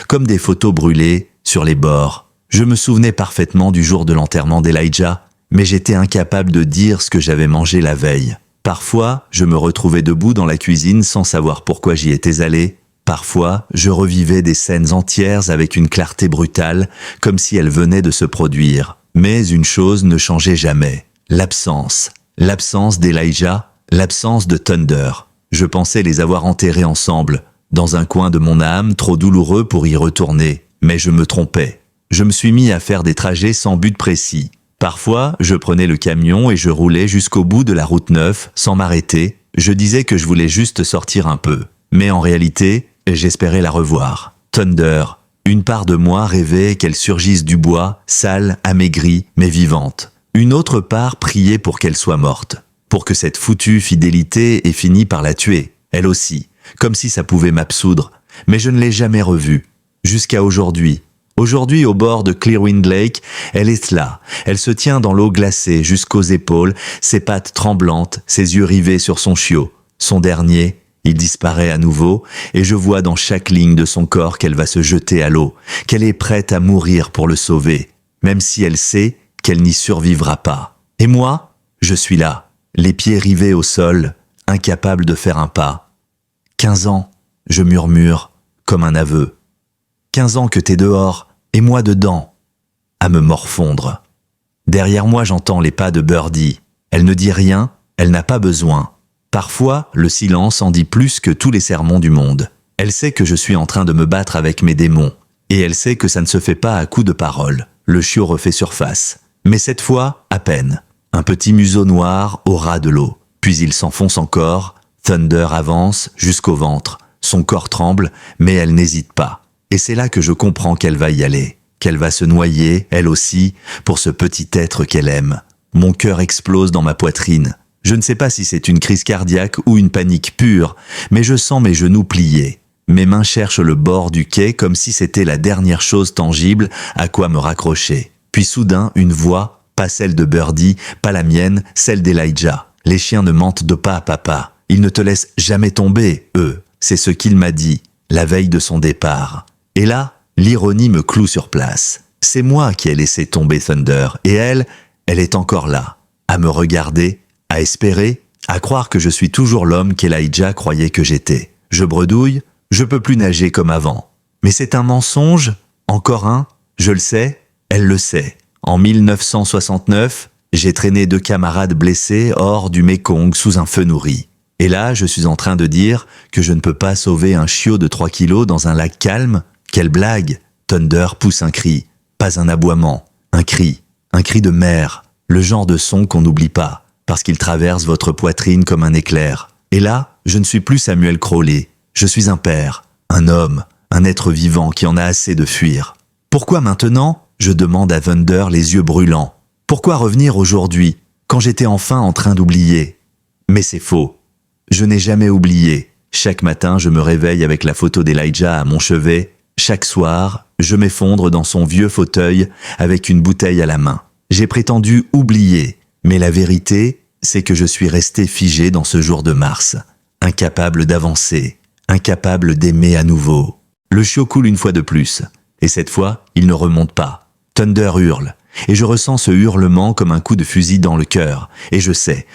comme des photos brûlées sur les bords. Je me souvenais parfaitement du jour de l'enterrement d'Elijah, mais j'étais incapable de dire ce que j'avais mangé la veille. Parfois, je me retrouvais debout dans la cuisine sans savoir pourquoi j'y étais allé. Parfois, je revivais des scènes entières avec une clarté brutale, comme si elles venaient de se produire. Mais une chose ne changeait jamais. L'absence. L'absence d'Elijah, l'absence de Thunder. Je pensais les avoir enterrés ensemble, dans un coin de mon âme trop douloureux pour y retourner. Mais je me trompais. Je me suis mis à faire des trajets sans but précis. Parfois, je prenais le camion et je roulais jusqu'au bout de la route 9 sans m'arrêter. Je disais que je voulais juste sortir un peu. Mais en réalité, j'espérais la revoir. Thunder. Une part de moi rêvait qu'elle surgisse du bois, sale, amaigrie, mais vivante. Une autre part priait pour qu'elle soit morte. Pour que cette foutue fidélité ait fini par la tuer. Elle aussi. Comme si ça pouvait m'absoudre. Mais je ne l'ai jamais revue. Jusqu'à aujourd'hui. Aujourd'hui, au bord de Clearwind Lake, elle est là. Elle se tient dans l'eau glacée jusqu'aux épaules, ses pattes tremblantes, ses yeux rivés sur son chiot. Son dernier, il disparaît à nouveau, et je vois dans chaque ligne de son corps qu'elle va se jeter à l'eau, qu'elle est prête à mourir pour le sauver, même si elle sait qu'elle n'y survivra pas. Et moi, je suis là, les pieds rivés au sol, incapable de faire un pas. 15 ans, je murmure, comme un aveu. 15 ans que t'es dehors, et moi dedans, à me morfondre. Derrière moi, j'entends les pas de Birdie. Elle ne dit rien, elle n'a pas besoin. Parfois, le silence en dit plus que tous les sermons du monde. Elle sait que je suis en train de me battre avec mes démons. Et elle sait que ça ne se fait pas à coups de paroles. Le chiot refait surface. Mais cette fois, à peine. Un petit museau noir au ras de l'eau. Puis il s'enfonce encore. Thunder avance jusqu'au ventre. Son corps tremble, mais elle n'hésite pas. Et c'est là que je comprends qu'elle va y aller. Qu'elle va se noyer, elle aussi, pour ce petit être qu'elle aime. Mon cœur explose dans ma poitrine. Je ne sais pas si c'est une crise cardiaque ou une panique pure, mais je sens mes genoux pliés. Mes mains cherchent le bord du quai comme si c'était la dernière chose tangible à quoi me raccrocher. Puis soudain, une voix, pas celle de Birdie, pas la mienne, celle d'Elijah. Les chiens ne mentent de pas à papa. Ils ne te laissent jamais tomber, eux. C'est ce qu'il m'a dit, la veille de son départ. Et là, l'ironie me cloue sur place. C'est moi qui ai laissé tomber Thunder, et elle est encore là, à me regarder, à espérer, à croire que je suis toujours l'homme qu'Elijah croyait que j'étais. Je bredouille, je peux plus nager comme avant. Mais c'est un mensonge, encore un, je le sais, elle le sait. En 1969, j'ai traîné 2 camarades blessés hors du Mékong sous un feu nourri. Et là, je suis en train de dire que je ne peux pas sauver un chiot de 3 kilos dans un lac calme. Quelle blague! Thunder pousse un cri, pas un aboiement, un cri de mère, le genre de son qu'on n'oublie pas, parce qu'il traverse votre poitrine comme un éclair. Et là, je ne suis plus Samuel Crowley, je suis un père, un homme, un être vivant qui en a assez de fuir. Pourquoi maintenant? Je demande à Thunder les yeux brûlants. Pourquoi revenir aujourd'hui, quand j'étais enfin en train d'oublier? Mais c'est faux. Je n'ai jamais oublié. Chaque matin, je me réveille avec la photo d'Elijah à mon chevet. Chaque soir, je m'effondre dans son vieux fauteuil avec une bouteille à la main. J'ai prétendu oublier, mais la vérité, c'est que je suis resté figé dans ce jour de mars, incapable d'avancer, incapable d'aimer à nouveau. Le chiot coule une fois de plus, et cette fois, il ne remonte pas. Thunder hurle, et je ressens ce hurlement comme un coup de fusil dans le cœur, et je sais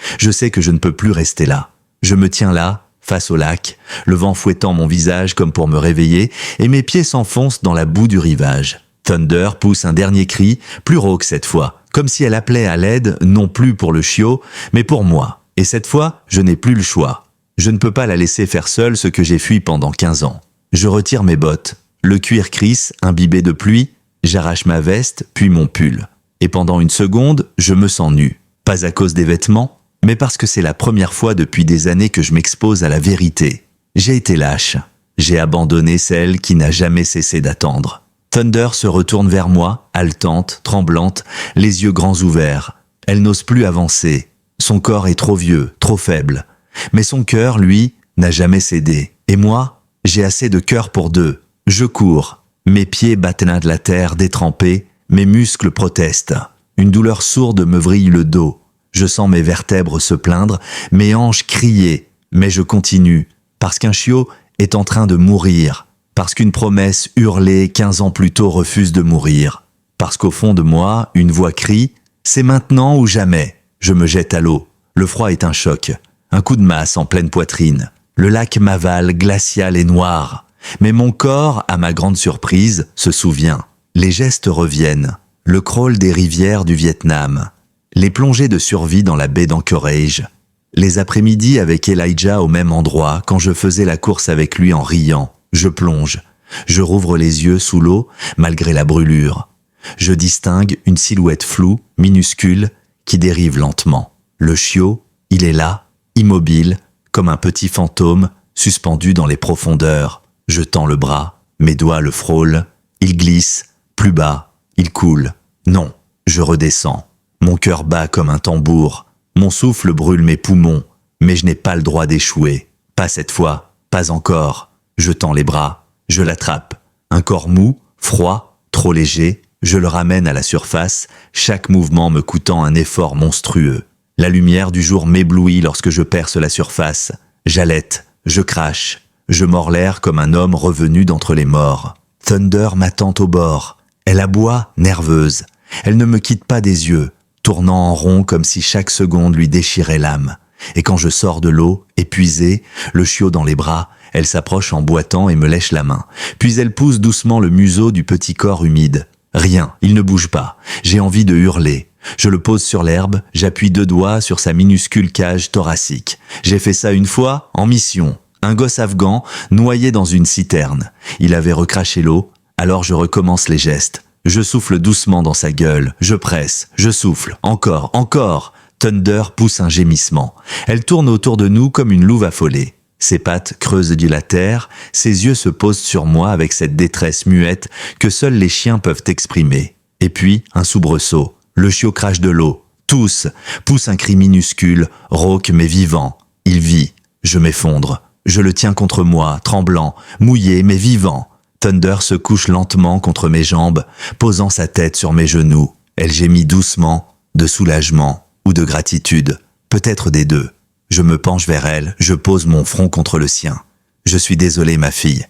que je ne peux plus rester là. Je me tiens là, face au lac, le vent fouettant mon visage comme pour me réveiller, et mes pieds s'enfoncent dans la boue du rivage. Thunder pousse un dernier cri, plus rauque cette fois, comme si elle appelait à l'aide, non plus pour le chiot, mais pour moi. Et cette fois, je n'ai plus le choix. Je ne peux pas la laisser faire seule ce que j'ai fui pendant 15 ans. Je retire mes bottes. Le cuir crisse, imbibé de pluie. J'arrache ma veste, puis mon pull. Et pendant une seconde, je me sens nu. Pas à cause des vêtements, mais parce que c'est la première fois depuis des années que je m'expose à la vérité. J'ai été lâche. J'ai abandonné celle qui n'a jamais cessé d'attendre. Thunder se retourne vers moi, haletante, tremblante, les yeux grands ouverts. Elle n'ose plus avancer. Son corps est trop vieux, trop faible. Mais son cœur, lui, n'a jamais cédé. Et moi, j'ai assez de cœur pour 2. Je cours. Mes pieds battent de la terre détrempée. Mes muscles protestent. Une douleur sourde me vrille le dos. Je sens mes vertèbres se plaindre, mes hanches crier. Mais je continue, parce qu'un chiot est en train de mourir. Parce qu'une promesse hurlée 15 ans plus tôt refuse de mourir. Parce qu'au fond de moi, une voix crie « C'est maintenant ou jamais !» Je me jette à l'eau. Le froid est un choc. Un coup de masse en pleine poitrine. Le lac m'avale, glacial et noir. Mais mon corps, à ma grande surprise, se souvient. Les gestes reviennent. Le crawl des rivières du Vietnam. Les plongées de survie dans la baie d'Anchorage. Les après-midi avec Elijah au même endroit, quand je faisais la course avec lui en riant. Je plonge. Je rouvre les yeux sous l'eau, malgré la brûlure. Je distingue une silhouette floue, minuscule, qui dérive lentement. Le chiot, il est là, immobile, comme un petit fantôme, suspendu dans les profondeurs. Je tends le bras, mes doigts le frôlent. Il glisse, plus bas, il coule. Non, je redescends. Mon cœur bat comme un tambour. Mon souffle brûle mes poumons, mais je n'ai pas le droit d'échouer. Pas cette fois, pas encore. Je tends les bras, je l'attrape. Un corps mou, froid, trop léger, je le ramène à la surface, chaque mouvement me coûtant un effort monstrueux. La lumière du jour m'éblouit lorsque je perce la surface. J'halète, je crache, je mords l'air comme un homme revenu d'entre les morts. Thunder m'attend au bord. Elle aboie, nerveuse. Elle ne me quitte pas des yeux. tournant en rond comme si chaque seconde lui déchirait l'âme. Et quand je sors de l'eau, épuisé, le chiot dans les bras, elle s'approche en boitant et me lèche la main. Puis elle pousse doucement le museau du petit corps humide. Rien, il ne bouge pas. J'ai envie de hurler. Je le pose sur l'herbe, j'appuie 2 doigts sur sa minuscule cage thoracique. J'ai fait ça une fois, en mission. Un gosse afghan, noyé dans une citerne. Il avait recraché l'eau, alors je recommence les gestes. Je souffle doucement dans sa gueule, je presse, je souffle, encore, encore. Thunder pousse un gémissement. Elle tourne autour de nous comme une louve affolée. Ses pattes creusent la terre, ses yeux se posent sur moi avec cette détresse muette que seuls les chiens peuvent exprimer. Et puis, un soubresaut. Le chiot crache de l'eau. Tous pousse un cri minuscule, rauque mais vivant. Il vit. Je m'effondre. Je le tiens contre moi, tremblant, mouillé mais vivant. Thunder se couche lentement contre mes jambes, posant sa tête sur mes genoux. Elle gémit doucement, de soulagement ou de gratitude, peut-être des deux. Je me penche vers elle, je pose mon front contre le sien. Je suis désolé, ma fille.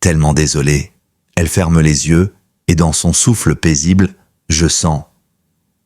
Tellement désolé. Elle ferme les yeux, et dans son souffle paisible, je sens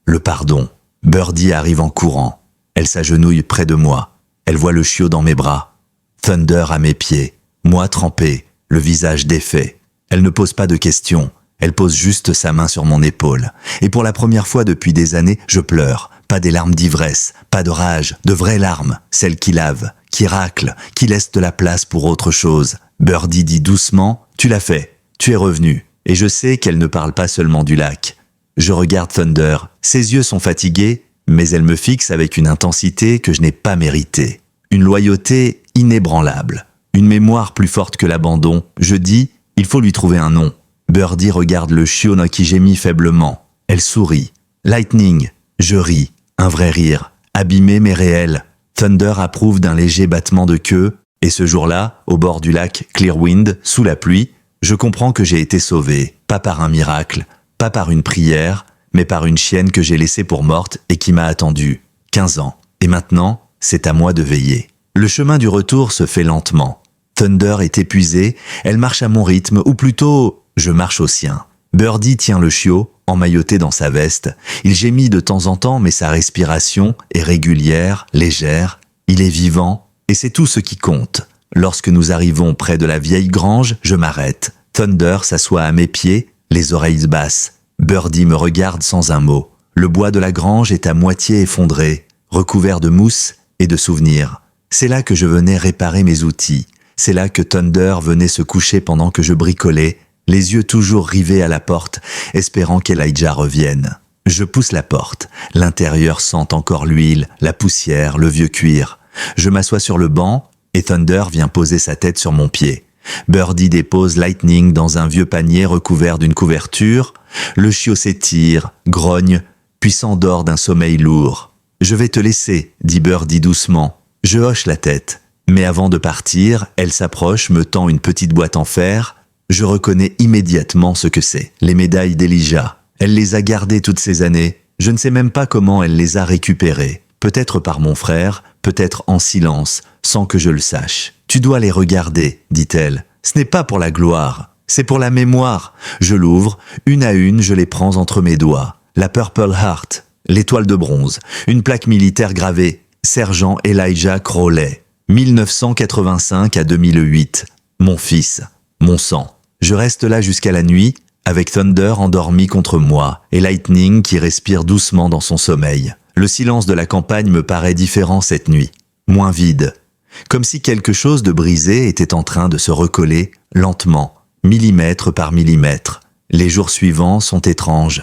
le pardon. Birdie arrive en courant. Elle s'agenouille près de moi. Elle voit le chiot dans mes bras. Thunder à mes pieds. Moi trempé, le visage défait. Elle ne pose pas de questions. Elle pose juste sa main sur mon épaule. Et pour la première fois depuis des années, je pleure. Pas des larmes d'ivresse, pas de rage, de vraies larmes, celles qui lavent, qui raclent, qui laissent de la place pour autre chose. Birdie dit doucement « Tu l'as fait, tu es revenu ». Et je sais qu'elle ne parle pas seulement du lac. Je regarde Thunder, ses yeux sont fatigués, mais elle me fixe avec une intensité que je n'ai pas méritée. Une loyauté inébranlable, une mémoire plus forte que l'abandon. Je dis « Il faut lui trouver un nom ». Birdie regarde le chiot qui gémit faiblement. Elle sourit. « Lightning ». Je ris. Un vrai rire, abîmé mais réel. Thunder approuve d'un léger battement de queue, et ce jour-là, au bord du lac Clearwind, sous la pluie, je comprends que j'ai été sauvé, pas par un miracle, pas par une prière, mais par une chienne que j'ai laissée pour morte et qui m'a attendu. 15 ans. Et maintenant, c'est à moi de veiller. Le chemin du retour se fait lentement. Thunder est épuisée, elle marche à mon rythme, ou plutôt, je marche au sien. Birdie tient le chiot, emmailloté dans sa veste. Il gémit de temps en temps, mais sa respiration est régulière, légère. Il est vivant, et c'est tout ce qui compte. Lorsque nous arrivons près de la vieille grange, je m'arrête. Thunder s'assoit à mes pieds, les oreilles basses. Birdie me regarde sans un mot. Le bois de la grange est à moitié effondré, recouvert de mousse et de souvenirs. C'est là que je venais réparer mes outils. C'est là que Thunder venait se coucher pendant que je bricolais, les yeux toujours rivés à la porte, espérant qu'Elijah revienne. Je pousse la porte. L'intérieur sent encore l'huile, la poussière, le vieux cuir. Je m'assois sur le banc et Thunder vient poser sa tête sur mon pied. Birdie dépose Lightning dans un vieux panier recouvert d'une couverture. Le chiot s'étire, grogne, puis s'endort d'un sommeil lourd. « Je vais te laisser », dit Birdie doucement. Je hoche la tête. Mais avant de partir, elle s'approche, me tend une petite boîte en fer. Je reconnais immédiatement ce que c'est. Les médailles d'Elijah. Elle les a gardées toutes ces années. Je ne sais même pas comment elle les a récupérées. Peut-être par mon frère, peut-être en silence, sans que je le sache. « Tu dois les regarder », dit-elle. « Ce n'est pas pour la gloire, c'est pour la mémoire. » Je l'ouvre, une à une, je les prends entre mes doigts. La Purple Heart, l'étoile de bronze, une plaque militaire gravée. Sergent Elijah Crowley, 1985 à 2008. Mon fils, mon sang. Je reste là jusqu'à la nuit, avec Thunder endormi contre moi et Lightning qui respire doucement dans son sommeil. Le silence de la campagne me paraît différent cette nuit, moins vide, comme si quelque chose de brisé était en train de se recoller lentement, millimètre par millimètre. Les jours suivants sont étranges,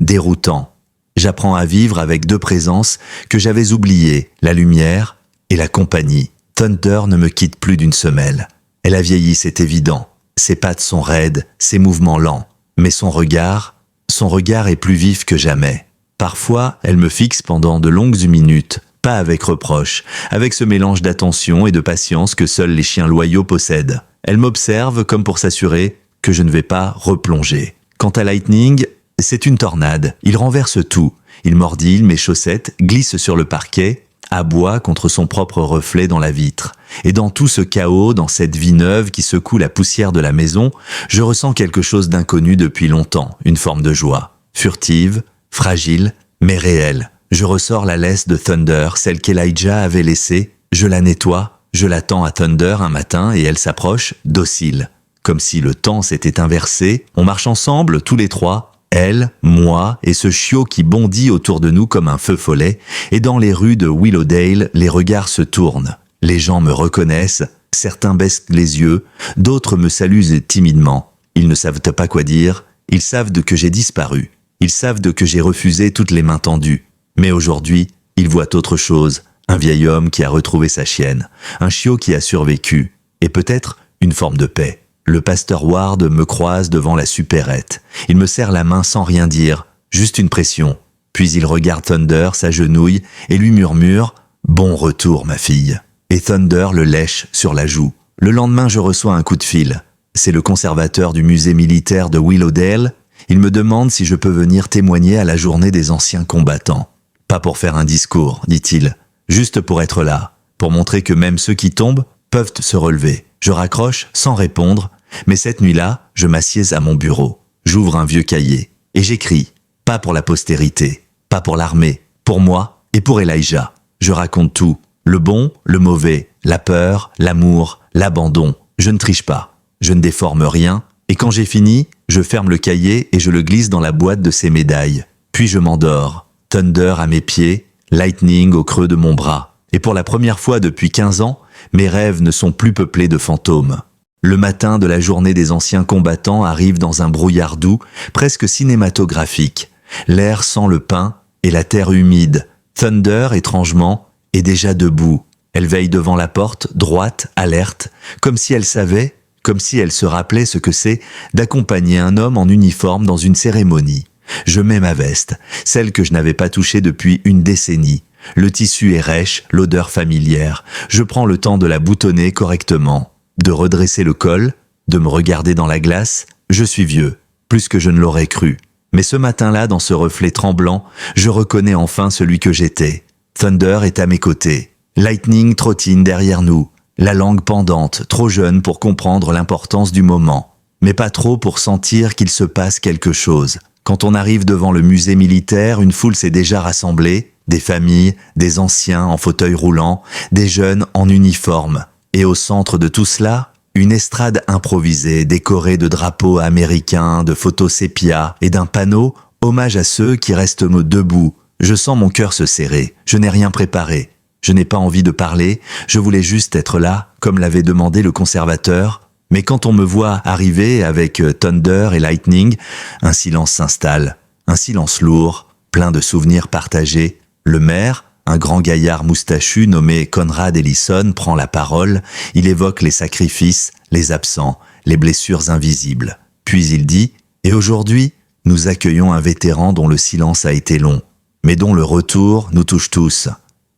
déroutants. J'apprends à vivre avec 2 présences que j'avais oubliées, la lumière et la compagnie. Thunder ne me quitte plus d'une semelle. Elle a vieilli, c'est évident. Ses pattes sont raides, ses mouvements lents. Mais son regard est plus vif que jamais. Parfois, elle me fixe pendant de longues minutes, pas avec reproche, avec ce mélange d'attention et de patience que seuls les chiens loyaux possèdent. Elle m'observe comme pour s'assurer que je ne vais pas replonger. Quant à Lightning, c'est une tornade. Il renverse tout. Il mordille mes chaussettes, glisse sur le parquet, aboie contre son propre reflet dans la vitre. Et dans tout ce chaos, dans cette vie neuve qui secoue la poussière de la maison, je ressens quelque chose d'inconnu depuis longtemps, une forme de joie. Furtive, fragile, mais réel. Je ressors la laisse de Thunder, celle qu'Elijah avait laissée, je la nettoie, je l'attends à Thunder un matin et elle s'approche, docile. Comme si le temps s'était inversé, on marche ensemble, tous les trois, elle, moi et ce chiot qui bondit autour de nous comme un feu follet, et dans les rues de Willowdale, les regards se tournent. Les gens me reconnaissent, certains baissent les yeux, d'autres me saluent timidement. Ils ne savent pas quoi dire, ils savent que j'ai disparu, ils savent que j'ai refusé toutes les mains tendues. Mais aujourd'hui, ils voient autre chose, un vieil homme qui a retrouvé sa chienne, un chiot qui a survécu, et peut-être une forme de paix. Le pasteur Ward me croise devant la supérette. Il me serre la main sans rien dire, juste une pression. Puis il regarde Thunder, s'agenouille, et lui murmure « Bon retour, ma fille ». Et Thunder le lèche sur la joue. Le lendemain, je reçois un coup de fil. C'est le conservateur du musée militaire de Willowdale. Il me demande si je peux venir témoigner à la journée des anciens combattants. Pas pour faire un discours, dit-il, juste pour être là, pour montrer que même ceux qui tombent peuvent se relever. Je raccroche sans répondre, mais cette nuit-là, je m'assieds à mon bureau. J'ouvre un vieux cahier et j'écris, pas pour la postérité, pas pour l'armée, pour moi et pour Elijah. Je raconte tout, le bon, le mauvais, la peur, l'amour, l'abandon. Je ne triche pas, je ne déforme rien, et quand j'ai fini, je ferme le cahier et je le glisse dans la boîte de ses médailles. Puis je m'endors. Thunder à mes pieds, Lightning au creux de mon bras. Et pour la première fois depuis 15 ans, mes rêves ne sont plus peuplés de fantômes. Le matin de la journée des anciens combattants arrive dans un brouillard doux, presque cinématographique. L'air sent le pin et la terre humide. Thunder, étrangement, est déjà debout. Elle veille devant la porte, droite, alerte, comme si elle savait, comme si elle se rappelait ce que c'est d'accompagner un homme en uniforme dans une cérémonie. Je mets ma veste, celle que je n'avais pas touchée depuis une décennie. Le tissu est rêche, l'odeur familière. Je prends le temps de la boutonner correctement, de redresser le col, de me regarder dans la glace. Je suis vieux, plus que je ne l'aurais cru. Mais ce matin-là, dans ce reflet tremblant, je reconnais enfin celui que j'étais. Thunder est à mes côtés. Lightning trottine derrière nous, la langue pendante, trop jeune pour comprendre l'importance du moment, mais pas trop pour sentir qu'il se passe quelque chose. Quand on arrive devant le musée militaire, une foule s'est déjà rassemblée, des familles, des anciens en fauteuil roulant, des jeunes en uniforme. Et au centre de tout cela, une estrade improvisée, décorée de drapeaux américains, de photos sépia et d'un panneau « Hommage à ceux qui restent debout ». Je sens mon cœur se serrer, je n'ai rien préparé. Je n'ai pas envie de parler, je voulais juste être là, comme l'avait demandé le conservateur. Mais quand on me voit arriver avec Thunder et Lightning, un silence s'installe, un silence lourd, plein de souvenirs partagés. Le maire, un grand gaillard moustachu nommé Conrad Ellison, prend la parole. Il évoque les sacrifices, les absents, les blessures invisibles. Puis il dit « Et aujourd'hui, nous accueillons un vétéran dont le silence a été long, mais dont le retour nous touche tous.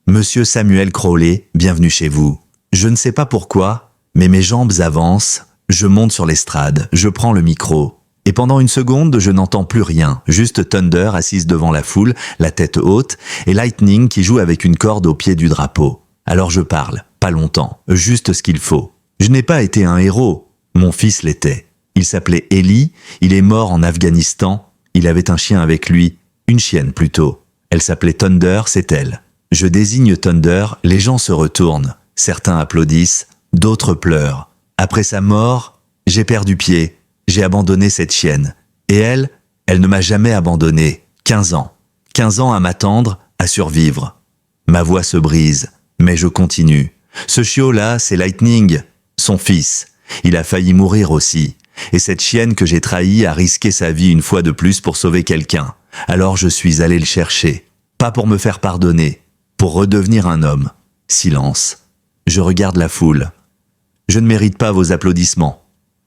Monsieur Samuel Crowley, bienvenue chez vous. Je ne sais pas pourquoi, mais mes jambes avancent, je monte sur l'estrade, je prends le micro. Et pendant une seconde, je n'entends plus rien, juste Thunder assise devant la foule, la tête haute, et Lightning qui joue avec une corde au pied du drapeau. Alors je parle, pas longtemps, juste ce qu'il faut. Je n'ai pas été un héros, mon fils l'était. Il s'appelait Ellie, il est mort en Afghanistan, il avait un chien avec lui, une chienne plutôt. Elle s'appelait Thunder, c'est elle. Je désigne Thunder, les gens se retournent. Certains applaudissent, d'autres pleurent. Après sa mort, j'ai perdu pied, j'ai abandonné cette chienne. Et elle ne m'a jamais abandonné. 15 ans. 15 ans à m'attendre, à survivre. Ma voix se brise, mais je continue. Ce chiot-là, c'est Lightning, son fils. Il a failli mourir aussi. Et cette chienne que j'ai trahie a risqué sa vie une fois de plus pour sauver quelqu'un. Alors je suis allé le chercher. Pas pour me faire pardonner, pour redevenir un homme. Silence. Je regarde la foule. Je ne mérite pas vos applaudissements.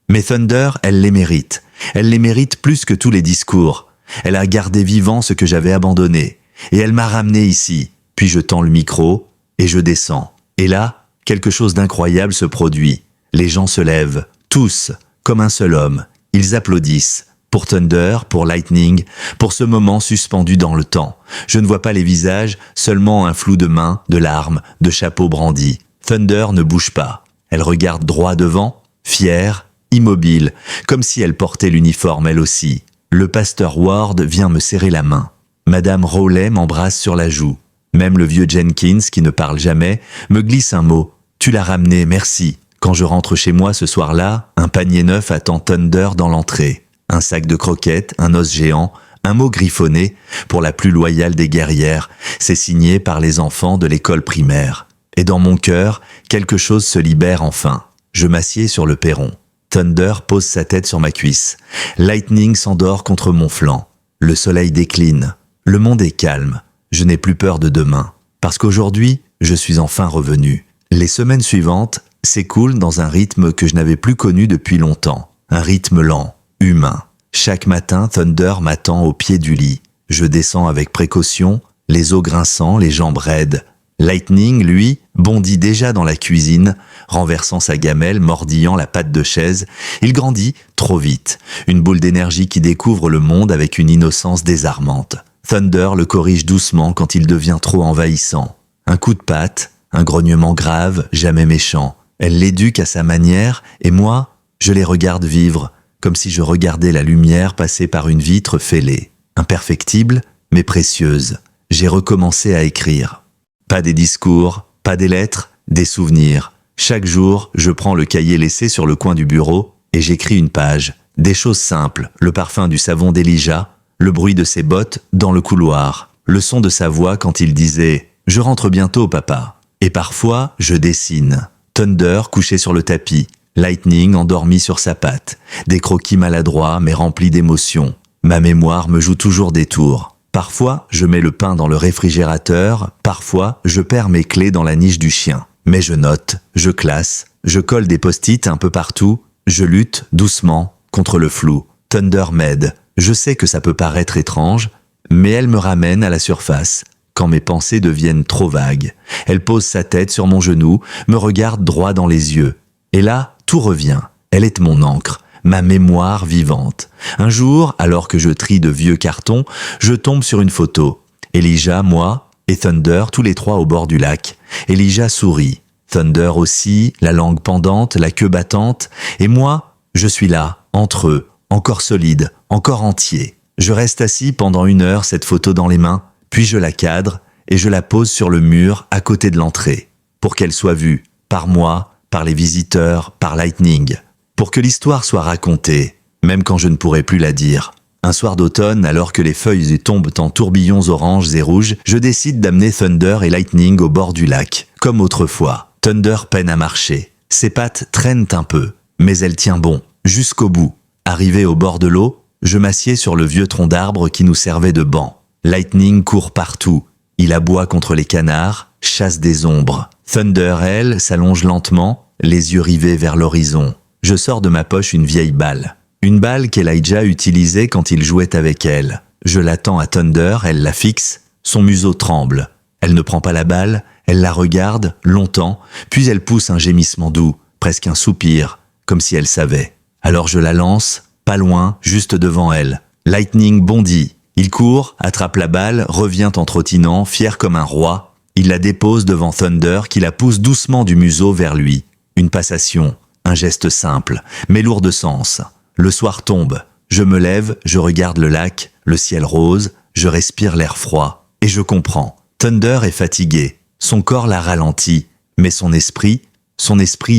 Mais Thunder, elle les mérite. Elle les mérite plus que tous les discours. Elle a gardé vivant ce que j'avais abandonné. Et elle m'a ramené ici. Puis je tends le micro et je descends. Et là, quelque chose d'incroyable se produit. Les gens se lèvent, tous, comme un seul homme. Ils applaudissent. Pour Thunder, pour Lightning, pour ce moment suspendu dans le temps. Je ne vois pas les visages, seulement un flou de mains, de larmes, de chapeaux brandis. Thunder ne bouge pas. Elle regarde droit devant, fière, immobile, comme si elle portait l'uniforme elle aussi. Le pasteur Ward vient me serrer la main. Madame Rowley m'embrasse sur la joue. Même le vieux Jenkins, qui ne parle jamais, me glisse un mot. « Tu l'as ramené, merci ». Quand je rentre chez moi ce soir-là, un panier neuf attend Thunder dans l'entrée. Un sac de croquettes, un os géant, un mot griffonné, pour la plus loyale des guerrières. C'est signé par les enfants de l'école primaire. Et dans mon cœur, quelque chose se libère enfin. Je m'assieds sur le perron. Thunder pose sa tête sur ma cuisse. Lightning s'endort contre mon flanc. Le soleil décline. Le monde est calme. Je n'ai plus peur de demain. Parce qu'aujourd'hui, je suis enfin revenu. Les semaines suivantes s'écoulent dans un rythme que je n'avais plus connu depuis longtemps. Un rythme lent, humain. Chaque matin, Thunder m'attend au pied du lit. Je descends avec précaution, les os grinçants, les jambes raides. Lightning, lui, bondit déjà dans la cuisine, renversant sa gamelle, mordillant la patte de chaise. Il grandit trop vite, une boule d'énergie qui découvre le monde avec une innocence désarmante. Thunder le corrige doucement quand il devient trop envahissant. Un coup de patte, un grognement grave, jamais méchant. Elle l'éduque à sa manière, et moi, je les regarde vivre, comme si je regardais la lumière passer par une vitre fêlée. Imperfectible, mais précieuse. J'ai recommencé à écrire. Pas des discours, pas des lettres, des souvenirs. Chaque jour, je prends le cahier laissé sur le coin du bureau et j'écris une page. Des choses simples, le parfum du savon d'Elijah, le bruit de ses bottes dans le couloir, le son de sa voix quand il disait « Je rentre bientôt, papa ». Et parfois, je dessine. Thunder couché sur le tapis, Lightning endormi sur sa patte, des croquis maladroits mais remplis d'émotions. Ma mémoire me joue toujours des tours. Parfois, je mets le pain dans le réfrigérateur, parfois, je perds mes clés dans la niche du chien. Mais je note, je classe, je colle des post-it un peu partout, je lutte, doucement, contre le flou. Thunder m'aide. Je sais que ça peut paraître étrange, mais elle me ramène à la surface. Quand mes pensées deviennent trop vagues, elle pose sa tête sur mon genou, me regarde droit dans les yeux. Et là, tout revient. Elle est mon encre, ma mémoire vivante. Un jour, alors que je trie de vieux cartons, je tombe sur une photo. Elijah, moi et Thunder, tous les trois au bord du lac. Elijah sourit. Thunder aussi, la langue pendante, la queue battante. Et moi, je suis là, entre eux, encore solide, encore entier. Je reste assis pendant 1 heure, cette photo dans les mains, puis je la cadre et je la pose sur le mur à côté de l'entrée, pour qu'elle soit vue, par moi, par les visiteurs, par Lightning, pour que l'histoire soit racontée, même quand je ne pourrai plus la dire. Un soir d'automne, alors que les feuilles tombent en tourbillons oranges et rouges, je décide d'amener Thunder et Lightning au bord du lac, comme autrefois. Thunder peine à marcher. Ses pattes traînent un peu, mais elle tient bon, jusqu'au bout. Arrivé au bord de l'eau, je m'assieds sur le vieux tronc d'arbre qui nous servait de banc. Lightning court partout. Il aboie contre les canards, chasse des ombres. Thunder, elle, s'allonge lentement, les yeux rivés vers l'horizon. Je sors de ma poche une vieille balle. Une balle qu'Elijah utilisait quand il jouait avec elle. Je la tends à Thunder, elle la fixe, son museau tremble. Elle ne prend pas la balle, elle la regarde, longtemps, puis elle pousse un gémissement doux, presque un soupir, comme si elle savait. Alors je la lance, pas loin, juste devant elle. Lightning bondit. Il court, attrape la balle, revient en trottinant, fier comme un roi. Il la dépose devant Thunder qui la pousse doucement du museau vers lui. Une passation, un geste simple, mais lourd de sens. Le soir tombe. Je me lève, je regarde le lac, le ciel rose, je respire l'air froid. Et je comprends. Thunder est fatigué. Son corps l'a ralenti. Mais son esprit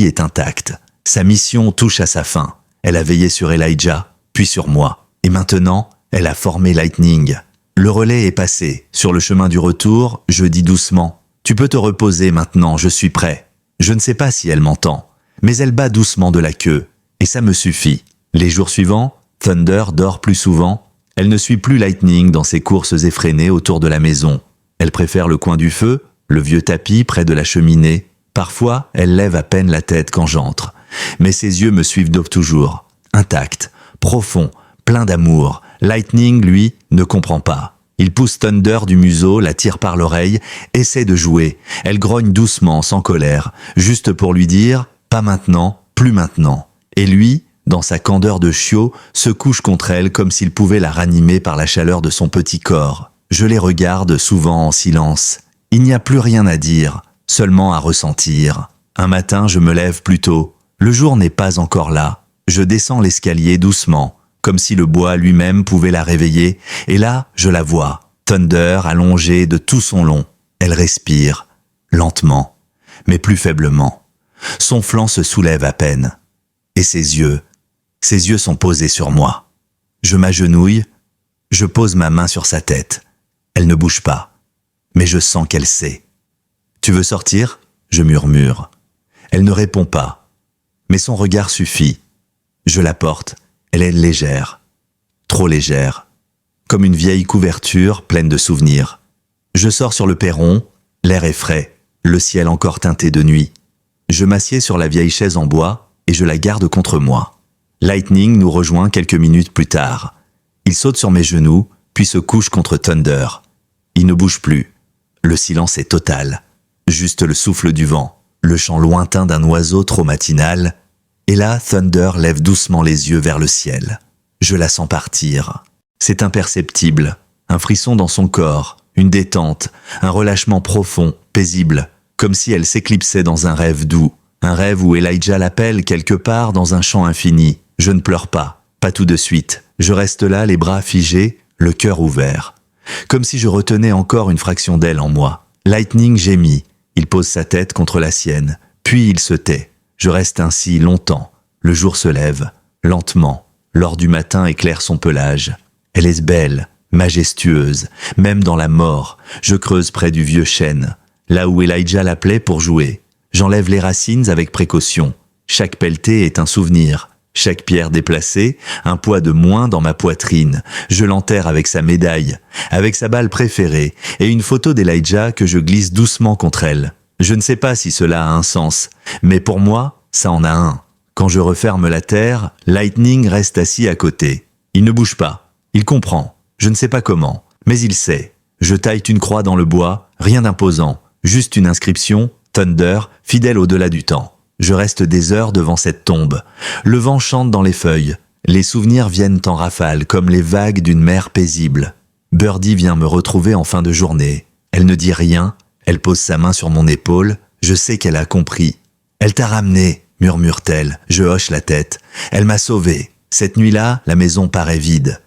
est intact. Sa mission touche à sa fin. Elle a veillé sur Elijah, puis sur moi. Et maintenant, elle a formé Lightning. Le relais est passé. Sur le chemin du retour, je dis doucement « Tu peux te reposer maintenant, je suis prêt ». Je ne sais pas si elle m'entend, mais elle bat doucement de la queue. Et ça me suffit. Les jours suivants, Thunder dort plus souvent. Elle ne suit plus Lightning dans ses courses effrénées autour de la maison. Elle préfère le coin du feu, le vieux tapis près de la cheminée. Parfois, elle lève à peine la tête quand j'entre. Mais ses yeux me suivent toujours. Intact, profond, plein d'amour. Lightning, lui, ne comprend pas. Il pousse Thunder du museau, la tire par l'oreille, essaie de jouer. Elle grogne doucement, sans colère, juste pour lui dire « pas maintenant, plus maintenant ». Et lui, dans sa candeur de chiot, se couche contre elle comme s'il pouvait la ranimer par la chaleur de son petit corps. Je les regarde souvent en silence. Il n'y a plus rien à dire, seulement à ressentir. Un matin, je me lève plus tôt. Le jour n'est pas encore là. Je descends l'escalier doucement, comme si le bois lui-même pouvait la réveiller, et là, je la vois. Thunder allongée de tout son long. Elle respire, lentement, mais plus faiblement. Son flanc se soulève à peine. Et ses yeux sont posés sur moi. Je m'agenouille, je pose ma main sur sa tête. Elle ne bouge pas, mais je sens qu'elle sait. « Tu veux sortir ?» je murmure. Elle ne répond pas, mais son regard suffit. Je la porte, elle est légère, trop légère, comme une vieille couverture pleine de souvenirs. Je sors sur le perron, l'air est frais, le ciel encore teinté de nuit. Je m'assieds sur la vieille chaise en bois et je la garde contre moi. Lightning nous rejoint quelques minutes plus tard. Il saute sur mes genoux, puis se couche contre Thunder. Il ne bouge plus. Le silence est total. Juste le souffle du vent, le chant lointain d'un oiseau trop matinal. Et là, Thunder lève doucement les yeux vers le ciel. Je la sens partir. C'est imperceptible. Un frisson dans son corps, une détente, un relâchement profond, paisible, comme si elle s'éclipsait dans un rêve doux. Un rêve où Elijah l'appelle quelque part dans un champ infini. Je ne pleure pas, pas tout de suite. Je reste là, les bras figés, le cœur ouvert. Comme si je retenais encore une fraction d'elle en moi. Lightning gémit. Il pose sa tête contre la sienne. Puis il se tait. Je reste ainsi longtemps. Le jour se lève, lentement. L'or du matin éclaire son pelage. Elle est belle, majestueuse, même dans la mort. Je creuse près du vieux chêne, là où Elijah l'appelait pour jouer. J'enlève les racines avec précaution. Chaque pelletée est un souvenir. Chaque pierre déplacée, un poids de moins dans ma poitrine. Je l'enterre avec sa médaille, avec sa balle préférée, et une photo d'Elijah que je glisse doucement contre elle. Je ne sais pas si cela a un sens, mais pour moi, ça en a un. Quand je referme la terre, Lightning reste assis à côté. Il ne bouge pas. Il comprend. Je ne sais pas comment, mais il sait. Je taille une croix dans le bois, rien d'imposant, juste une inscription, Thunder, fidèle au-delà du temps. Je reste des heures devant cette tombe. Le vent chante dans les feuilles. Les souvenirs viennent en rafale, comme les vagues d'une mer paisible. Birdie vient me retrouver en fin de journée. Elle ne dit rien, elle pose sa main sur mon épaule. Je sais qu'elle a compris. « Elle t'a ramené », murmure-t-elle. Je hoche la tête. « Elle m'a sauvé. Cette nuit-là, la maison paraît vide. »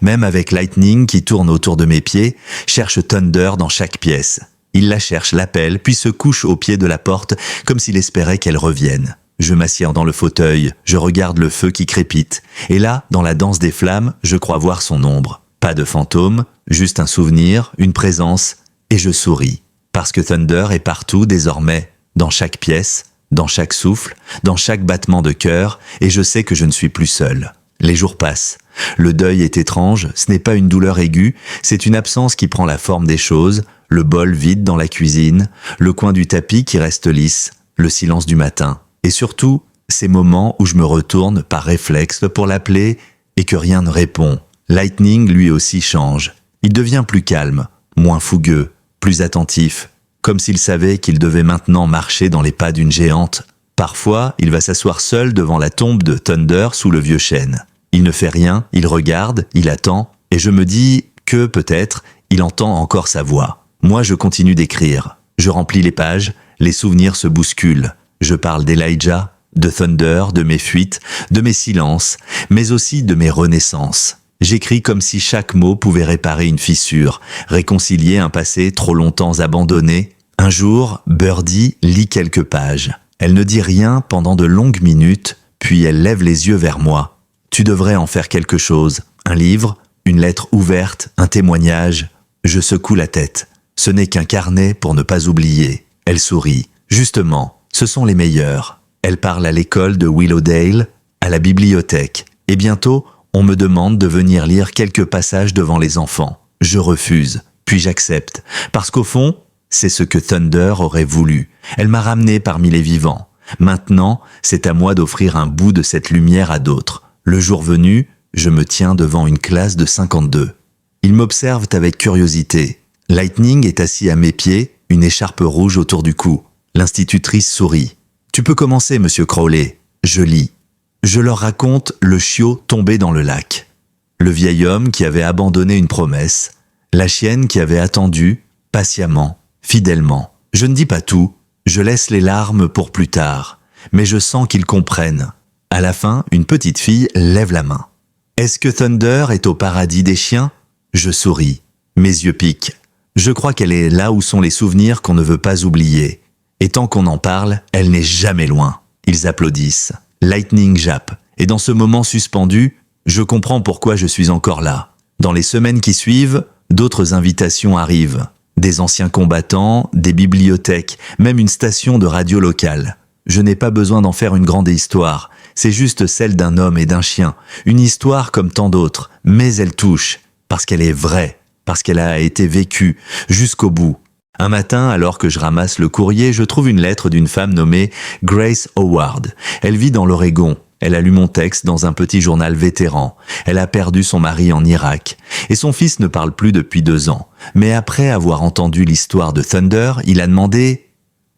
Même avec Lightning qui tourne autour de mes pieds, cherche Thunder dans chaque pièce. Il la cherche, l'appelle, puis se couche au pied de la porte, comme s'il espérait qu'elle revienne. Je m'assieds dans le fauteuil, je regarde le feu qui crépite. Et là, dans la danse des flammes, je crois voir son ombre. Pas de fantôme, juste un souvenir, une présence, et je souris. Parce que Thunder est partout désormais, dans chaque pièce, dans chaque souffle, dans chaque battement de cœur, et je sais que je ne suis plus seul. Les jours passent. Le deuil est étrange, ce n'est pas une douleur aiguë, c'est une absence qui prend la forme des choses, le bol vide dans la cuisine, le coin du tapis qui reste lisse, le silence du matin. Et surtout, ces moments où je me retourne par réflexe pour l'appeler et que rien ne répond. Lightning lui aussi change. Il devient plus calme, moins fougueux, plus attentif, comme s'il savait qu'il devait maintenant marcher dans les pas d'une géante. Parfois, il va s'asseoir seul devant la tombe de Thunder sous le vieux chêne. Il ne fait rien, il regarde, il attend, et je me dis que, peut-être, il entend encore sa voix. Moi, je continue d'écrire. Je remplis les pages, les souvenirs se bousculent. Je parle d'Elijah, de Thunder, de mes fuites, de mes silences, mais aussi de mes renaissances. J'écris comme si chaque mot pouvait réparer une fissure, réconcilier un passé trop longtemps abandonné. Un jour, Birdie lit quelques pages. Elle ne dit rien pendant de longues minutes, puis elle lève les yeux vers moi. « Tu devrais en faire quelque chose. Un livre, une lettre ouverte, un témoignage. » Je secoue la tête. Ce n'est qu'un carnet pour ne pas oublier. Elle sourit. Justement, ce sont les meilleurs. Elle parle à l'école de Willowdale, à la bibliothèque. Et bientôt, on me demande de venir lire quelques passages devant les enfants. Je refuse, puis j'accepte. Parce qu'au fond, c'est ce que Thunder aurait voulu. Elle m'a ramené parmi les vivants. Maintenant, c'est à moi d'offrir un bout de cette lumière à d'autres. Le jour venu, je me tiens devant une classe de 52. Ils m'observent avec curiosité. Lightning est assis à mes pieds, une écharpe rouge autour du cou. L'institutrice sourit. « Tu peux commencer, monsieur Crowley. » Je lis. Je leur raconte le chiot tombé dans le lac. Le vieil homme qui avait abandonné une promesse. La chienne qui avait attendu, patiemment, fidèlement. Je ne dis pas tout. Je laisse les larmes pour plus tard. Mais je sens qu'ils comprennent. À la fin, une petite fille lève la main. « Est-ce que Thunder est au paradis des chiens ?» Je souris. Mes yeux piquent. Je crois qu'elle est là où sont les souvenirs qu'on ne veut pas oublier. Et tant qu'on en parle, elle n'est jamais loin. Ils applaudissent. Lightning jappe. Et dans ce moment suspendu, je comprends pourquoi je suis encore là. Dans les semaines qui suivent, d'autres invitations arrivent. Des anciens combattants, des bibliothèques, même une station de radio locale. Je n'ai pas besoin d'en faire une grande histoire. C'est juste celle d'un homme et d'un chien. Une histoire comme tant d'autres. Mais elle touche. Parce qu'elle est vraie. Parce qu'elle a été vécue. Jusqu'au bout. Un matin, alors que je ramasse le courrier, je trouve une lettre d'une femme nommée Grace Howard. Elle vit dans l'Oregon. Elle a lu mon texte dans un petit journal vétéran. Elle a perdu son mari en Irak. Et son fils ne parle plus depuis 2 ans. Mais après avoir entendu l'histoire de Thunder, il a demandé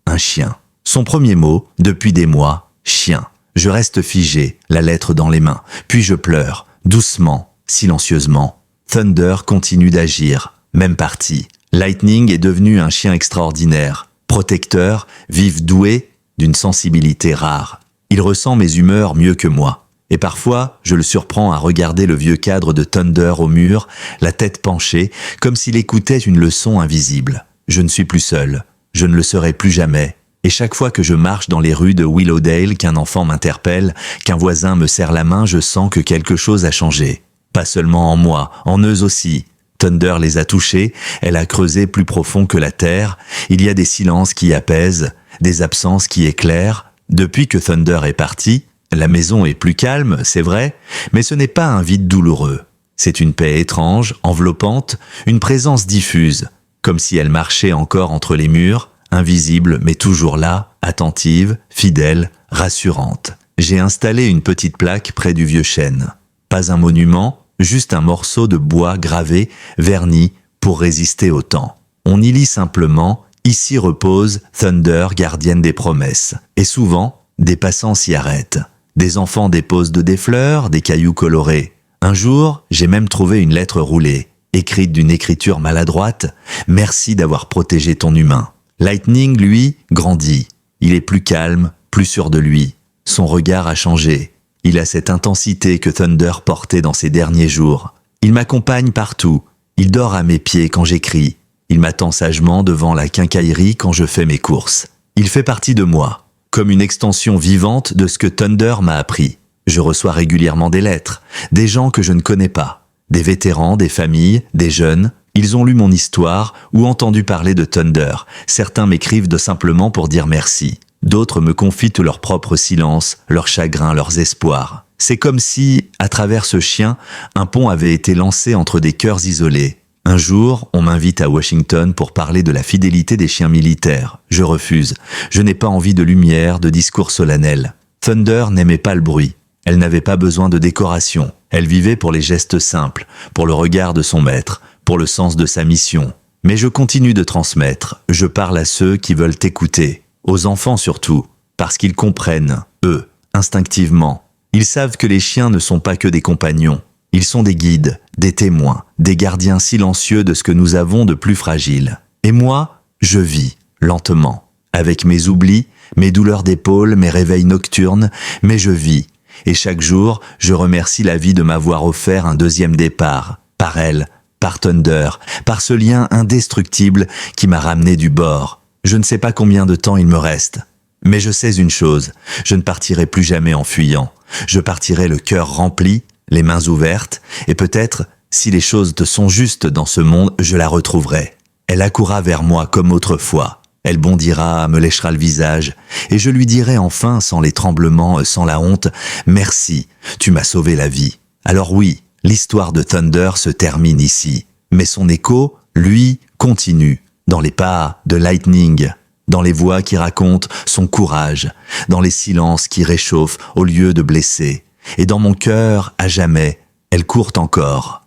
un chien. Son premier mot, depuis des mois, chien. Je reste figé, la lettre dans les mains. Puis je pleure, doucement, silencieusement. Thunder continue d'agir. Même parti. Lightning est devenu un chien extraordinaire. Protecteur, vif, doué, d'une sensibilité rare. Il ressent mes humeurs mieux que moi. Et parfois, je le surprends à regarder le vieux cadre de Thunder au mur, la tête penchée, comme s'il écoutait une leçon invisible. Je ne suis plus seul. Je ne le serai plus jamais. Et chaque fois que je marche dans les rues de Willowdale, qu'un enfant m'interpelle, qu'un voisin me serre la main, je sens que quelque chose a changé. Pas seulement en moi, en eux aussi. Thunder les a touchés, elle a creusé plus profond que la terre. Il y a des silences qui apaisent, des absences qui éclairent. Depuis que Thunder est parti, la maison est plus calme, c'est vrai, mais ce n'est pas un vide douloureux. C'est une paix étrange, enveloppante, une présence diffuse, comme si elle marchait encore entre les murs, invisible mais toujours là, attentive, fidèle, rassurante. J'ai installé une petite plaque près du vieux chêne. Pas un monument, juste un morceau de bois gravé, verni, pour résister au temps. On y lit simplement « Ici repose Thunder, gardienne des promesses ». Et souvent, des passants s'y arrêtent. Des enfants déposent des fleurs, des cailloux colorés. Un jour, j'ai même trouvé une lettre roulée, écrite d'une écriture maladroite « Merci d'avoir protégé ton humain ». Lightning, lui, grandit. Il est plus calme, plus sûr de lui. Son regard a changé. Il a cette intensité que Thunder portait dans ses derniers jours. Il m'accompagne partout. Il dort à mes pieds quand j'écris. Il m'attend sagement devant la quincaillerie quand je fais mes courses. Il fait partie de moi, comme une extension vivante de ce que Thunder m'a appris. Je reçois régulièrement des lettres, des gens que je ne connais pas, des vétérans, des familles, des jeunes. Ils ont lu mon histoire ou entendu parler de Thunder. Certains m'écrivent de simplement pour dire merci. D'autres me confient tout leur propre silence, leurs chagrins, leurs espoirs. C'est comme si, à travers ce chien, un pont avait été lancé entre des cœurs isolés. Un jour, on m'invite à Washington pour parler de la fidélité des chiens militaires. Je refuse. Je n'ai pas envie de lumière, de discours solennels. Thunder n'aimait pas le bruit. Elle n'avait pas besoin de décoration. Elle vivait pour les gestes simples, pour le regard de son maître, pour le sens de sa mission. Mais je continue de transmettre. Je parle à ceux qui veulent écouter. Aux enfants surtout, parce qu'ils comprennent, eux, instinctivement. Ils savent que les chiens ne sont pas que des compagnons. Ils sont des guides, des témoins, des gardiens silencieux de ce que nous avons de plus fragile. Et moi, je vis, lentement, avec mes oublis, mes douleurs d'épaule, mes réveils nocturnes, mais je vis. Et chaque jour, je remercie la vie de m'avoir offert un deuxième départ, par elle, par Thunder, par ce lien indestructible qui m'a ramené du bord. Je ne sais pas combien de temps il me reste. Mais je sais une chose, je ne partirai plus jamais en fuyant. Je partirai le cœur rempli, les mains ouvertes, et peut-être, si les choses te sont justes dans ce monde, je la retrouverai. Elle accourra vers moi comme autrefois. Elle bondira, me léchera le visage, et je lui dirai enfin, sans les tremblements, sans la honte, « Merci, tu m'as sauvé la vie ». Alors oui, l'histoire de Thunder se termine ici, mais son écho, lui, continue, dans les pas de Lightning, dans les voix qui racontent son courage, dans les silences qui réchauffent au lieu de blesser. Et dans mon cœur, à jamais, elle court encore.